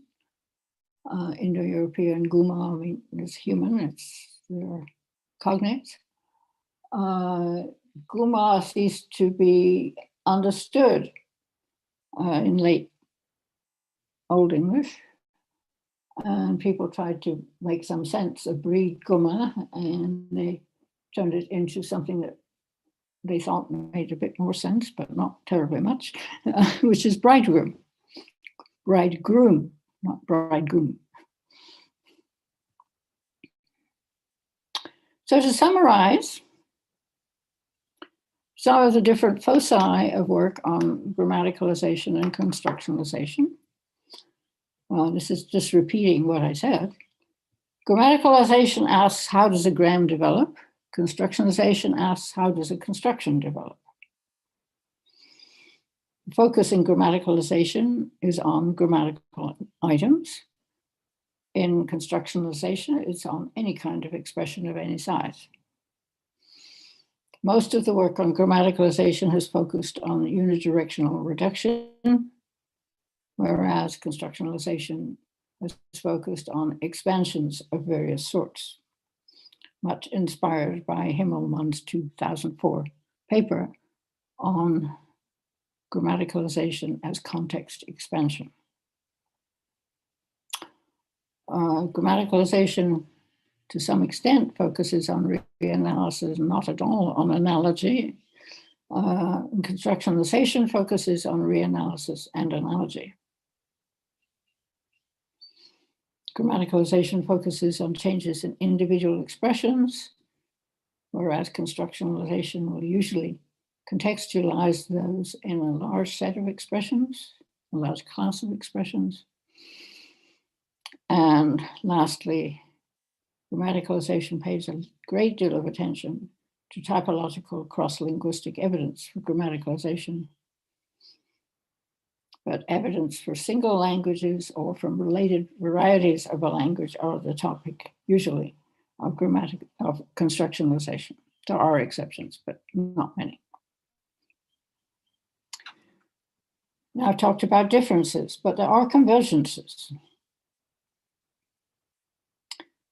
Indo-European guma is human, it's their cognate. Guma ceased to be understood in late Old English, And people tried to make some sense of breed gumma, and they turned it into something that they thought made a bit more sense, but not terribly much, which is bridegroom. Bridegroom, not bridegroom. So to summarize, some of the different foci of work on grammaticalization and constructionalization. This is just repeating what I said. Grammaticalization asks, how does a gram develop? Constructionalization asks, how does a construction develop? The focus in grammaticalization is on grammatical items. In constructionalization, it's on any kind of expression of any size. Most of the work on grammaticalization has focused on unidirectional reduction, whereas constructionalization has focused on expansions of various sorts, much inspired by Himmelmann's 2004 paper on grammaticalization as context expansion. Grammaticalization, to some extent, focuses on reanalysis, not at all on analogy. Constructionalization focuses on reanalysis and analogy. Grammaticalization focuses on changes in individual expressions, whereas constructionalization will usually contextualize those in a large set of expressions, a large class of expressions. And lastly, grammaticalization pays a great deal of attention to typological cross-linguistic evidence for grammaticalization. But evidence for single languages or from related varieties of a language are the topic, usually, of constructionalization. There are exceptions, but not many. Now I've talked about differences, but there are convergences.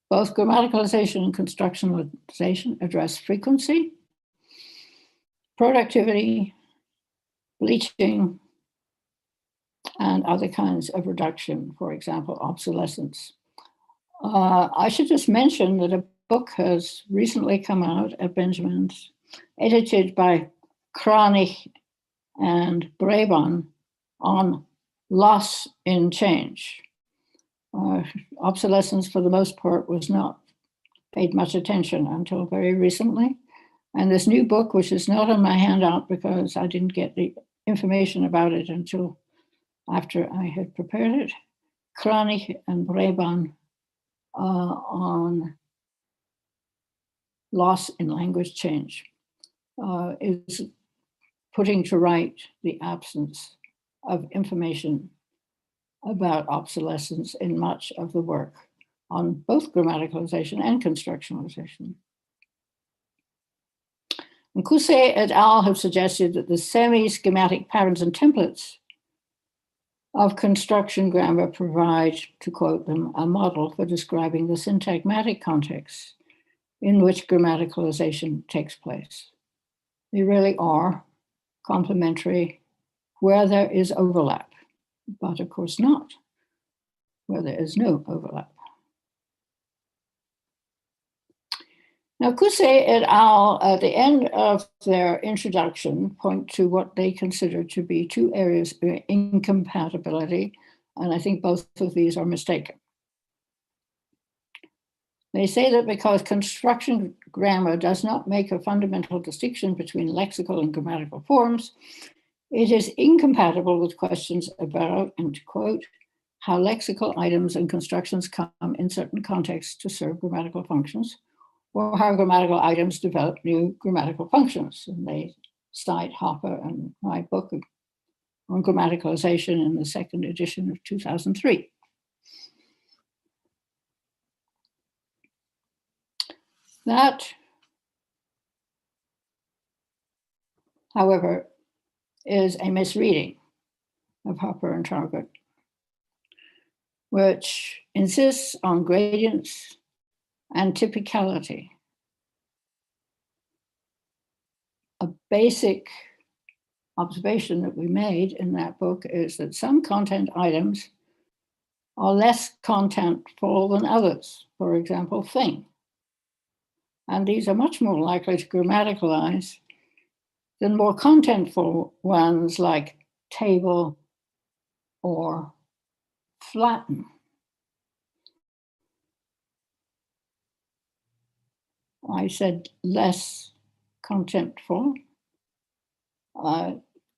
Both grammaticalization and constructionalization address frequency, productivity, bleaching, and other kinds of reduction, for example, obsolescence. I should just mention that a book has recently come out at Benjamin's, edited by Kranich and Braban, on loss in change. Obsolescence, for the most part, was not paid much attention until very recently. And this new book, which is not on my handout because I didn't get the information about it until after I had prepared it, Kranich and Braban on loss in language change, is putting to right the absence of information about obsolescence in much of the work on both grammaticalization and constructionalization. And Cousset et al. Have suggested that the semi-schematic patterns and templates of construction grammar provide, to quote them, a model for describing the syntagmatic context in which grammaticalization takes place. They really are complementary where there is overlap, but of course not where there is no overlap. Now, Cousset et al. At the end of their introduction point to what they consider to be two areas of incompatibility, and I think both of these are mistaken. They say that because construction grammar does not make a fundamental distinction between lexical and grammatical forms, it is incompatible with questions about, and to quote, how lexical items and constructions come in certain contexts to serve grammatical functions, or how grammatical items develop new grammatical functions. And they cite Hopper and my book on grammaticalization in the second edition of 2003. That, however, is a misreading of Hopper and Targett, which insists on gradients and typicality. A basic observation that we made in that book is that some content items are less contentful than others, for example, thing. And these are much more likely to grammaticalize than more contentful ones like table or flatten. I said less contentful.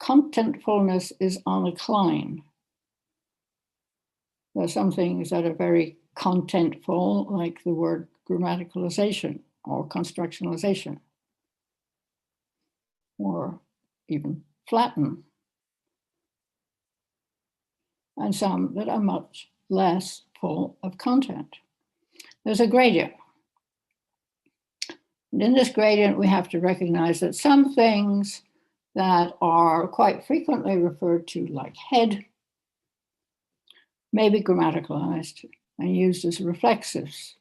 Contentfulness is on a decline. There are some things that are very contentful, like the word grammaticalization or constructionalization, or even flatten, and some that are much less full of content. There's a gradient. And in this gradient, we have to recognize that some things that are quite frequently referred to, like head, may be grammaticalized and used as reflexives.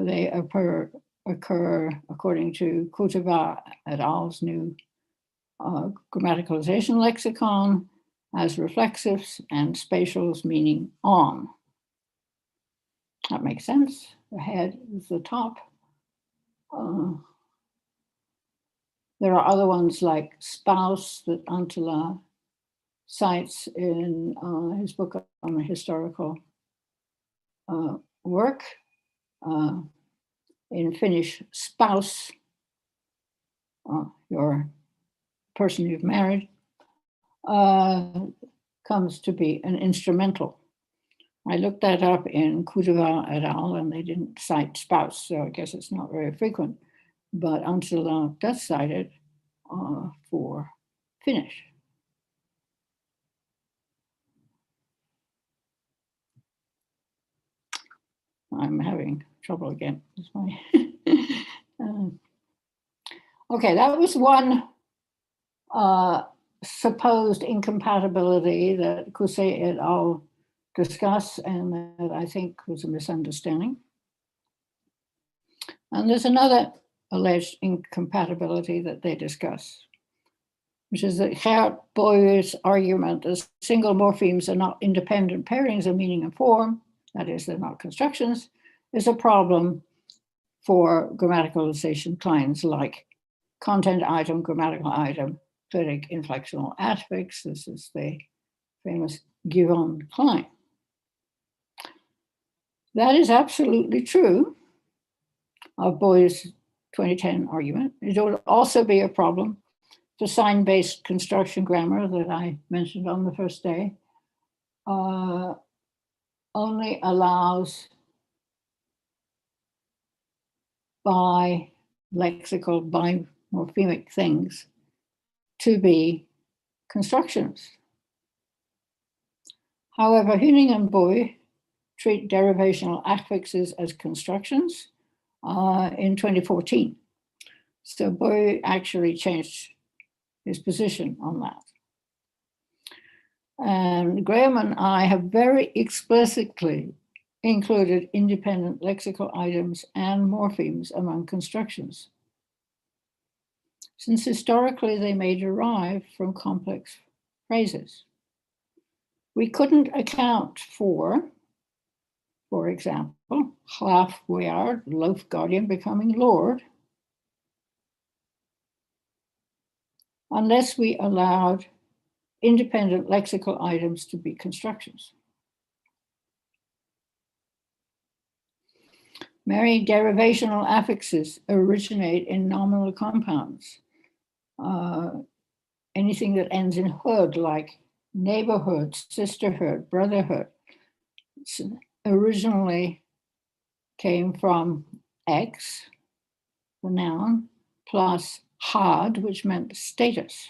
They occur, according to Kutuba et al.'s new grammaticalization lexicon, as reflexives and spatials, meaning on. That makes sense. The head is the top. There are other ones like spouse that Antila cites in his book on the historical work. In Finnish, spouse, your person you've married, comes to be an instrumental. I looked that up in Kutuba et al., and they didn't cite spouse, so I guess it's not very frequent. But Antila does cite it for Finnish. I'm having trouble again. Okay, that was one supposed incompatibility that Cousset et al. Discuss, and that I think was a misunderstanding. And there's another alleged incompatibility that they discuss, which is that Geert Boy's argument that single morphemes are not independent pairings of meaning and form, that is, they're not constructions, is a problem for grammaticalization clients like content item, grammatical item, clitic inflectional affix. This is the famous Giron Klein. That is absolutely true of Boy's 2010 argument. It would also be a problem for sign-based construction grammar that I mentioned on the first day. Only allows lexical, bimorphemic things to be constructions. However, Huning and Boy treat derivational affixes as constructions in 2014. So Boy actually changed his position on that. And Graham and I have very explicitly included independent lexical items and morphemes among constructions, since historically they may derive from complex phrases. We couldn't account for example, Graaf Boyard, loaf guardian, becoming lord, unless we allowed independent lexical items to be constructions. Many derivational affixes originate in nominal compounds. Anything that ends in hood, like neighborhood, sisterhood, brotherhood, originally came from X, the noun, plus had, which meant status.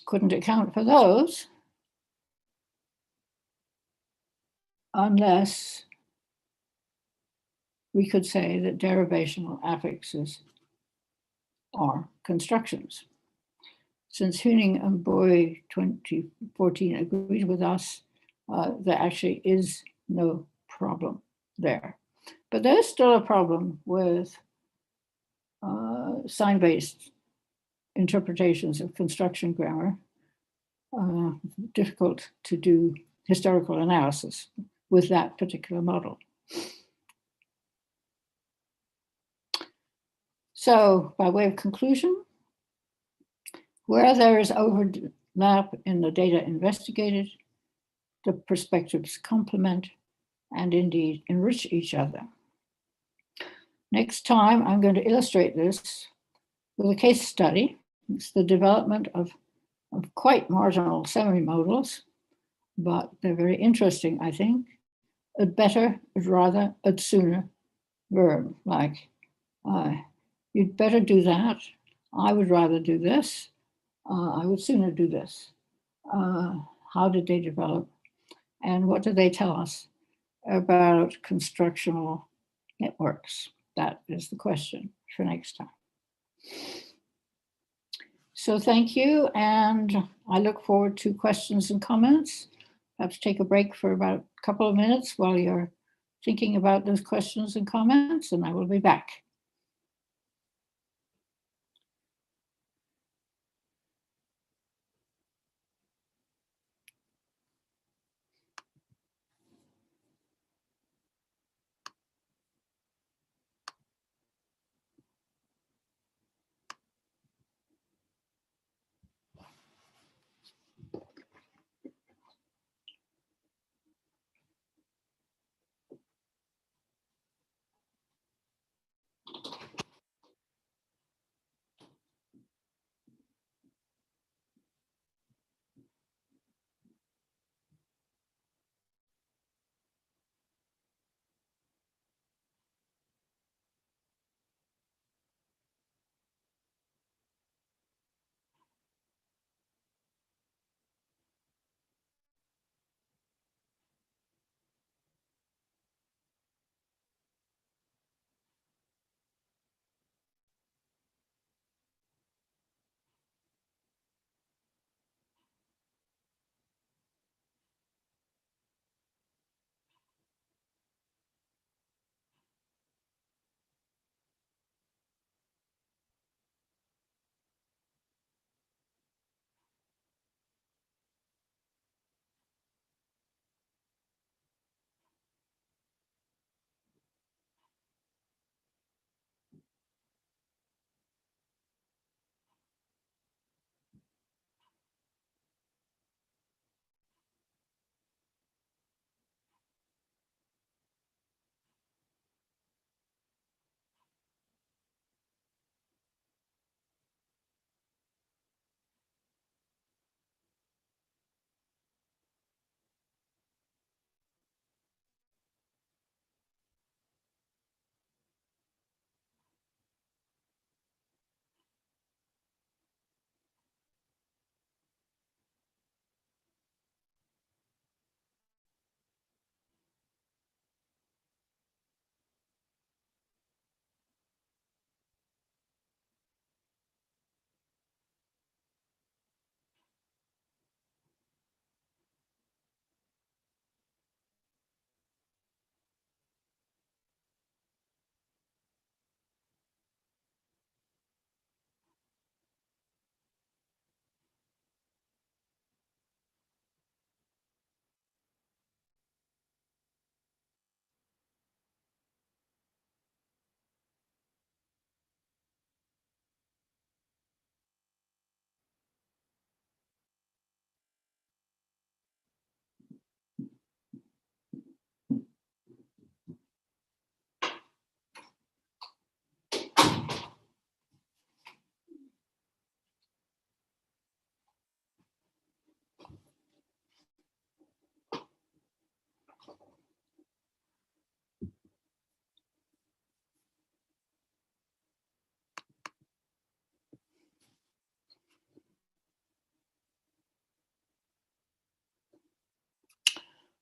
Couldn't account for those unless we could say that derivational affixes are constructions. Since Huning and Boy 2014 agreed with us, there actually is no problem there. But there's still a problem with sign-based interpretations of construction grammar, difficult to do historical analysis with that particular model. So, by way of conclusion, where there is overlap in the data investigated, the perspectives complement and indeed enrich each other. Next time, I'm going to illustrate this with a case study. It's the development of quite marginal semi-modals, but they're very interesting, I think. I'd better, I'd rather, I'd sooner verb, like, you'd better do that. I would rather do this. I would sooner do this. How did they develop? And what do they tell us about constructional networks? That is the question for next time. So thank you, and I look forward to questions and comments. Perhaps take a break for about a couple of minutes while you're thinking about those questions and comments, and I will be back.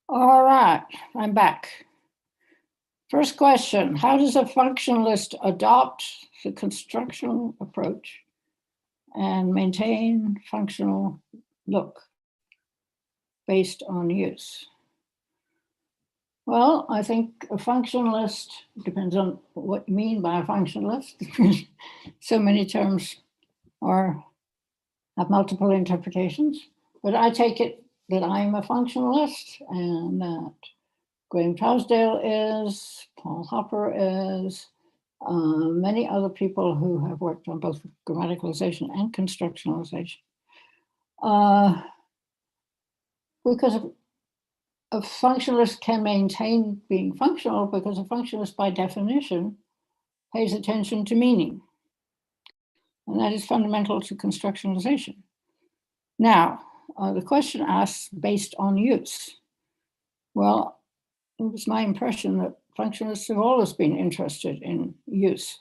All right, I'm back. First question, how does a functionalist adopt the constructional approach and maintain functional look based on use? Well, I think a functionalist depends on what you mean by a functionalist. So many terms have multiple interpretations. But I take it that I'm a functionalist and that Graham Trousdale is, Paul Hopper is, many other people who have worked on both grammaticalization and constructionalization. Because a functionalist can maintain being functional because a functionalist, by definition, pays attention to meaning. And that is fundamental to constructionalization. Now, the question asks, based on use. Well, it was my impression that functionalists have always been interested in use.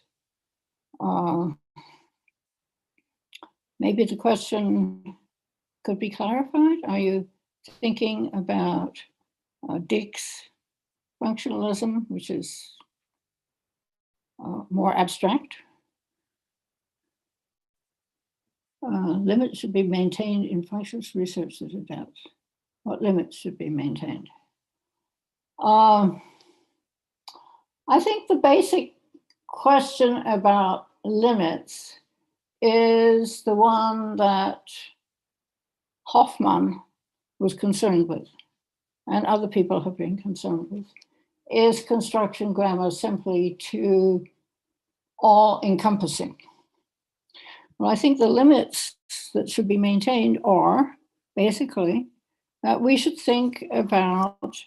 Maybe the question could be clarified. Are you thinking about Dick's functionalism, which is more abstract? Limits should be maintained in functions research that adapts. What limits should be maintained? I think the basic question about limits is the one that Hoffman was concerned with, and other people have been concerned with. Is construction grammar simply too all-encompassing? Well, I think the limits that should be maintained are basically that we should think about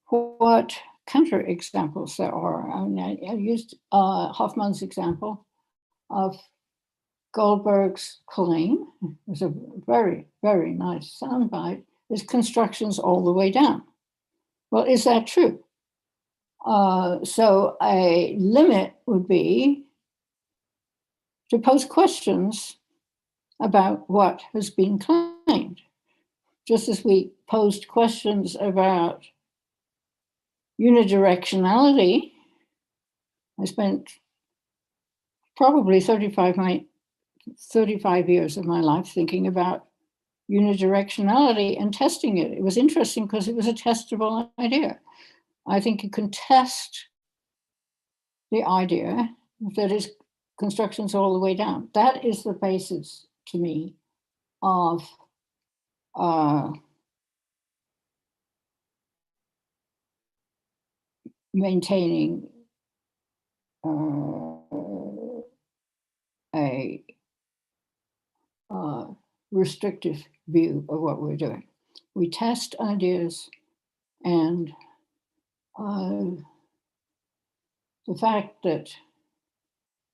what counterexamples there are. I mean, I used Hoffman's example of Goldberg's claim. It's a very, very nice soundbite, is constructions all the way down. Well, is that true? So a limit would be to pose questions about what has been claimed. Just as we posed questions about unidirectionality, I spent probably 35 years of my life thinking about unidirectionality and testing it. It was interesting because it was a testable idea. I think you can test the idea that is constructions all the way down. That is the basis to me of maintaining a restrictive view of what we're doing. We test ideas, and the fact that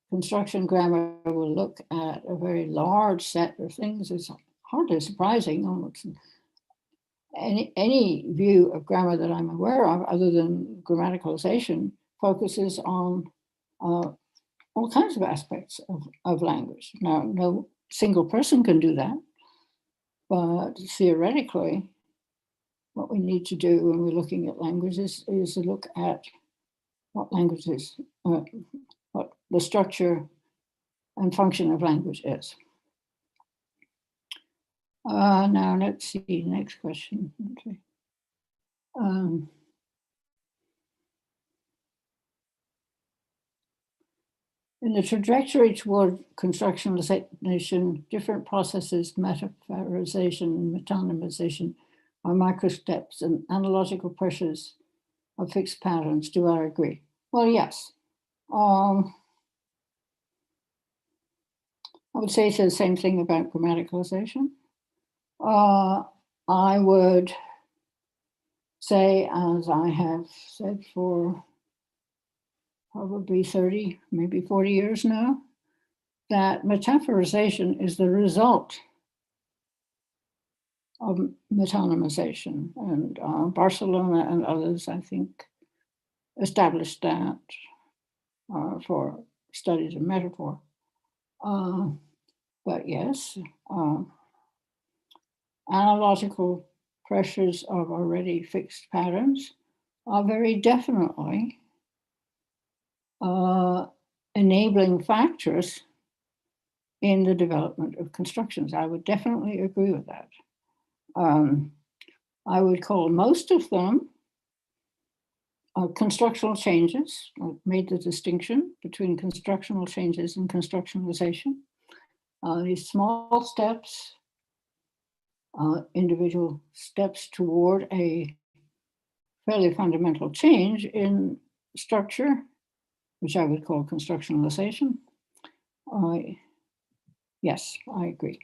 construction grammar will look at a very large set of things is hardly surprising. Almost any view of grammar that I'm aware of, other than grammaticalization, focuses on all kinds of aspects of language. Now, no single person can do that, but theoretically, what we need to do when we're looking at languages is to look at what languages, what the structure and function of language is. Now let's see, next question. Okay. In the trajectory toward constructionalization, different processes, metaphorization, metonymization, are microsteps and analogical pressures of fixed patterns. Do I agree? Well, yes. I would say it's the same thing about grammaticalization. I would say, as I have said for probably 30, maybe 40 years now, that metaphorization is the result of metonymization. And Barcelona and others, I think, established that for studies of metaphor. But yes, analogical pressures of already fixed patterns are very definitely enabling factors in the development of constructions. I would definitely agree with that. I would call most of them constructional changes. I made the distinction between constructional changes and constructionalization. these small steps, individual steps toward a fairly fundamental change in structure, which I would call constructionalization. Yes, I agree.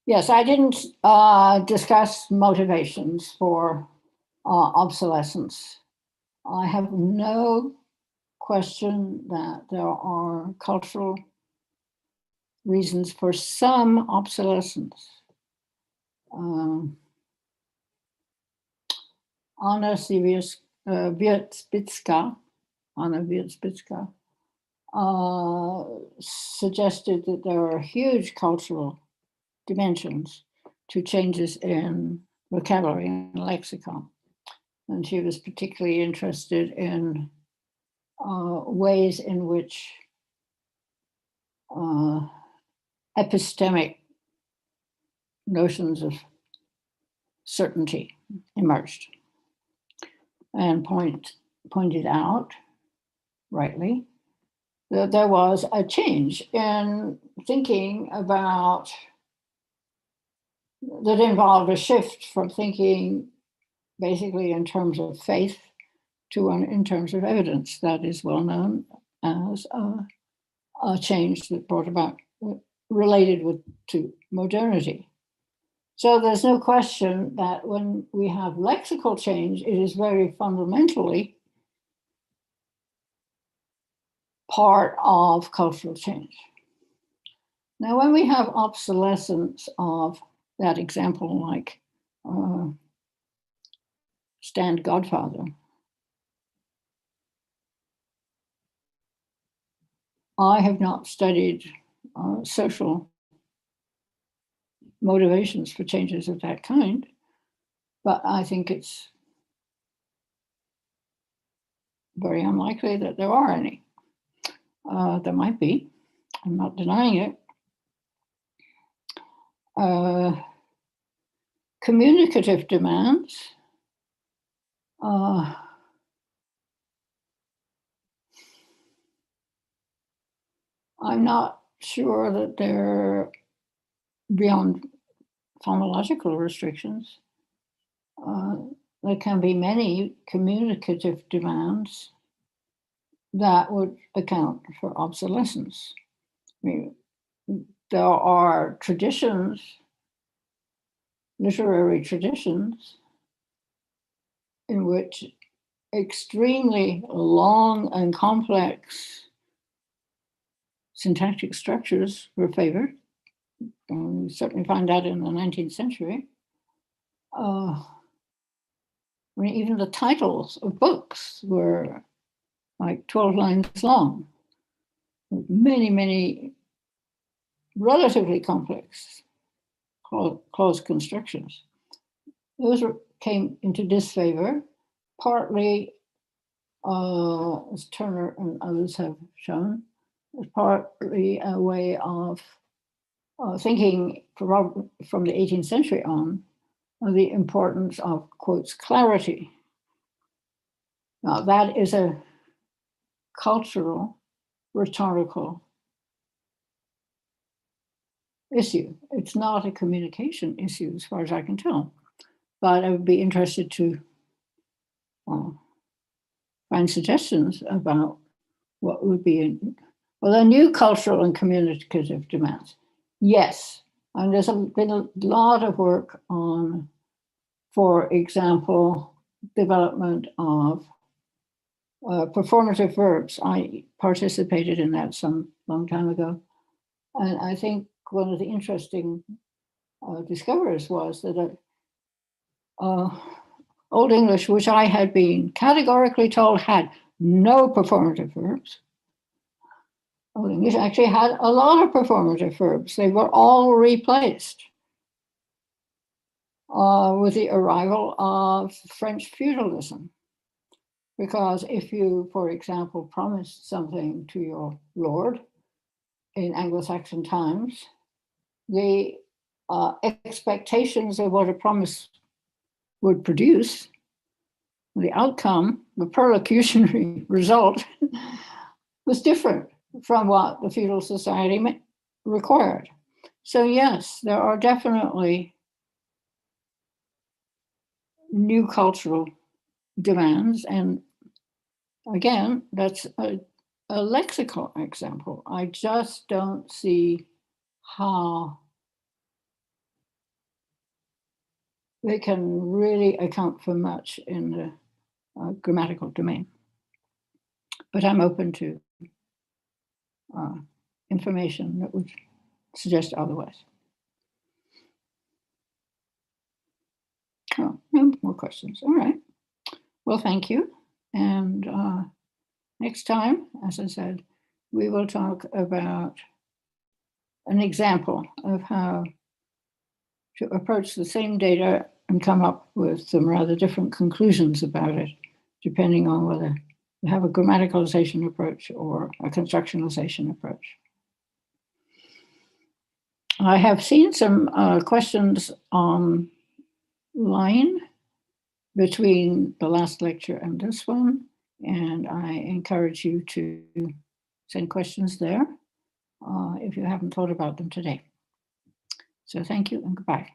Yes, I didn't discuss motivations for obsolescence. I have no question that there are cultural reasons for some obsolescence. Anna Wierzbicka suggested that there are huge cultural dimensions to changes in vocabulary and lexicon. And she was particularly interested in ways in which epistemic notions of certainty emerged, and pointed out, rightly, that there was a change in thinking about that involved a shift from thinking basically in terms of faith to one in terms of evidence. That is well known as a change that brought about, related to modernity. So there's no question that when we have lexical change, it is very fundamentally part of cultural change. Now, when we have obsolescence of that example, like Stand Godfather, I have not studied social motivations for changes of that kind, but I think it's very unlikely that there are any. There might be, I'm not denying it. Communicative demands. I'm not sure that they're beyond phonological restrictions. There can be many communicative demands that would account for obsolescence. I mean, there are traditions, literary traditions, in which extremely long and complex syntactic structures were favored. And we certainly find that in the 19th century. I mean, even the titles of books were like 12 lines long, with many, many relatively complex clause constructions. Those came into disfavor, partly, as Turner and others have shown, partly a way of thinking from the 18th century on of the importance of, quotes, clarity. Now, that is a cultural, rhetorical issue. It's not a communication issue, as far as I can tell. But I would be interested to find suggestions about what would be the new cultural and communicative demands. Yes, and there's been a lot of work on, for example, development of performative verbs. I participated in that some long time ago. And I think one of the interesting discoveries was that Old English, which I had been categorically told had no performative verbs, Old English actually had a lot of performative verbs. They were all replaced with the arrival of French feudalism. Because if you, for example, promised something to your lord in Anglo-Saxon times, the expectations of what a promise would produce the outcome, the perlocutionary result, was different from what the feudal society required. So yes, there are definitely new cultural demands. And again, that's a lexical example. I just don't see how they can really account for much in the grammatical domain. But I'm open to information that would suggest otherwise. Oh, no more questions. All right. Well, thank you. And next time, as I said, we will talk about an example of how to approach the same data and come up with some rather different conclusions about it, depending on whether you have a grammaticalization approach or a constructionalization approach. I have seen some questions online between the last lecture and this one, and I encourage you to send questions there if you haven't thought about them today. So thank you and goodbye.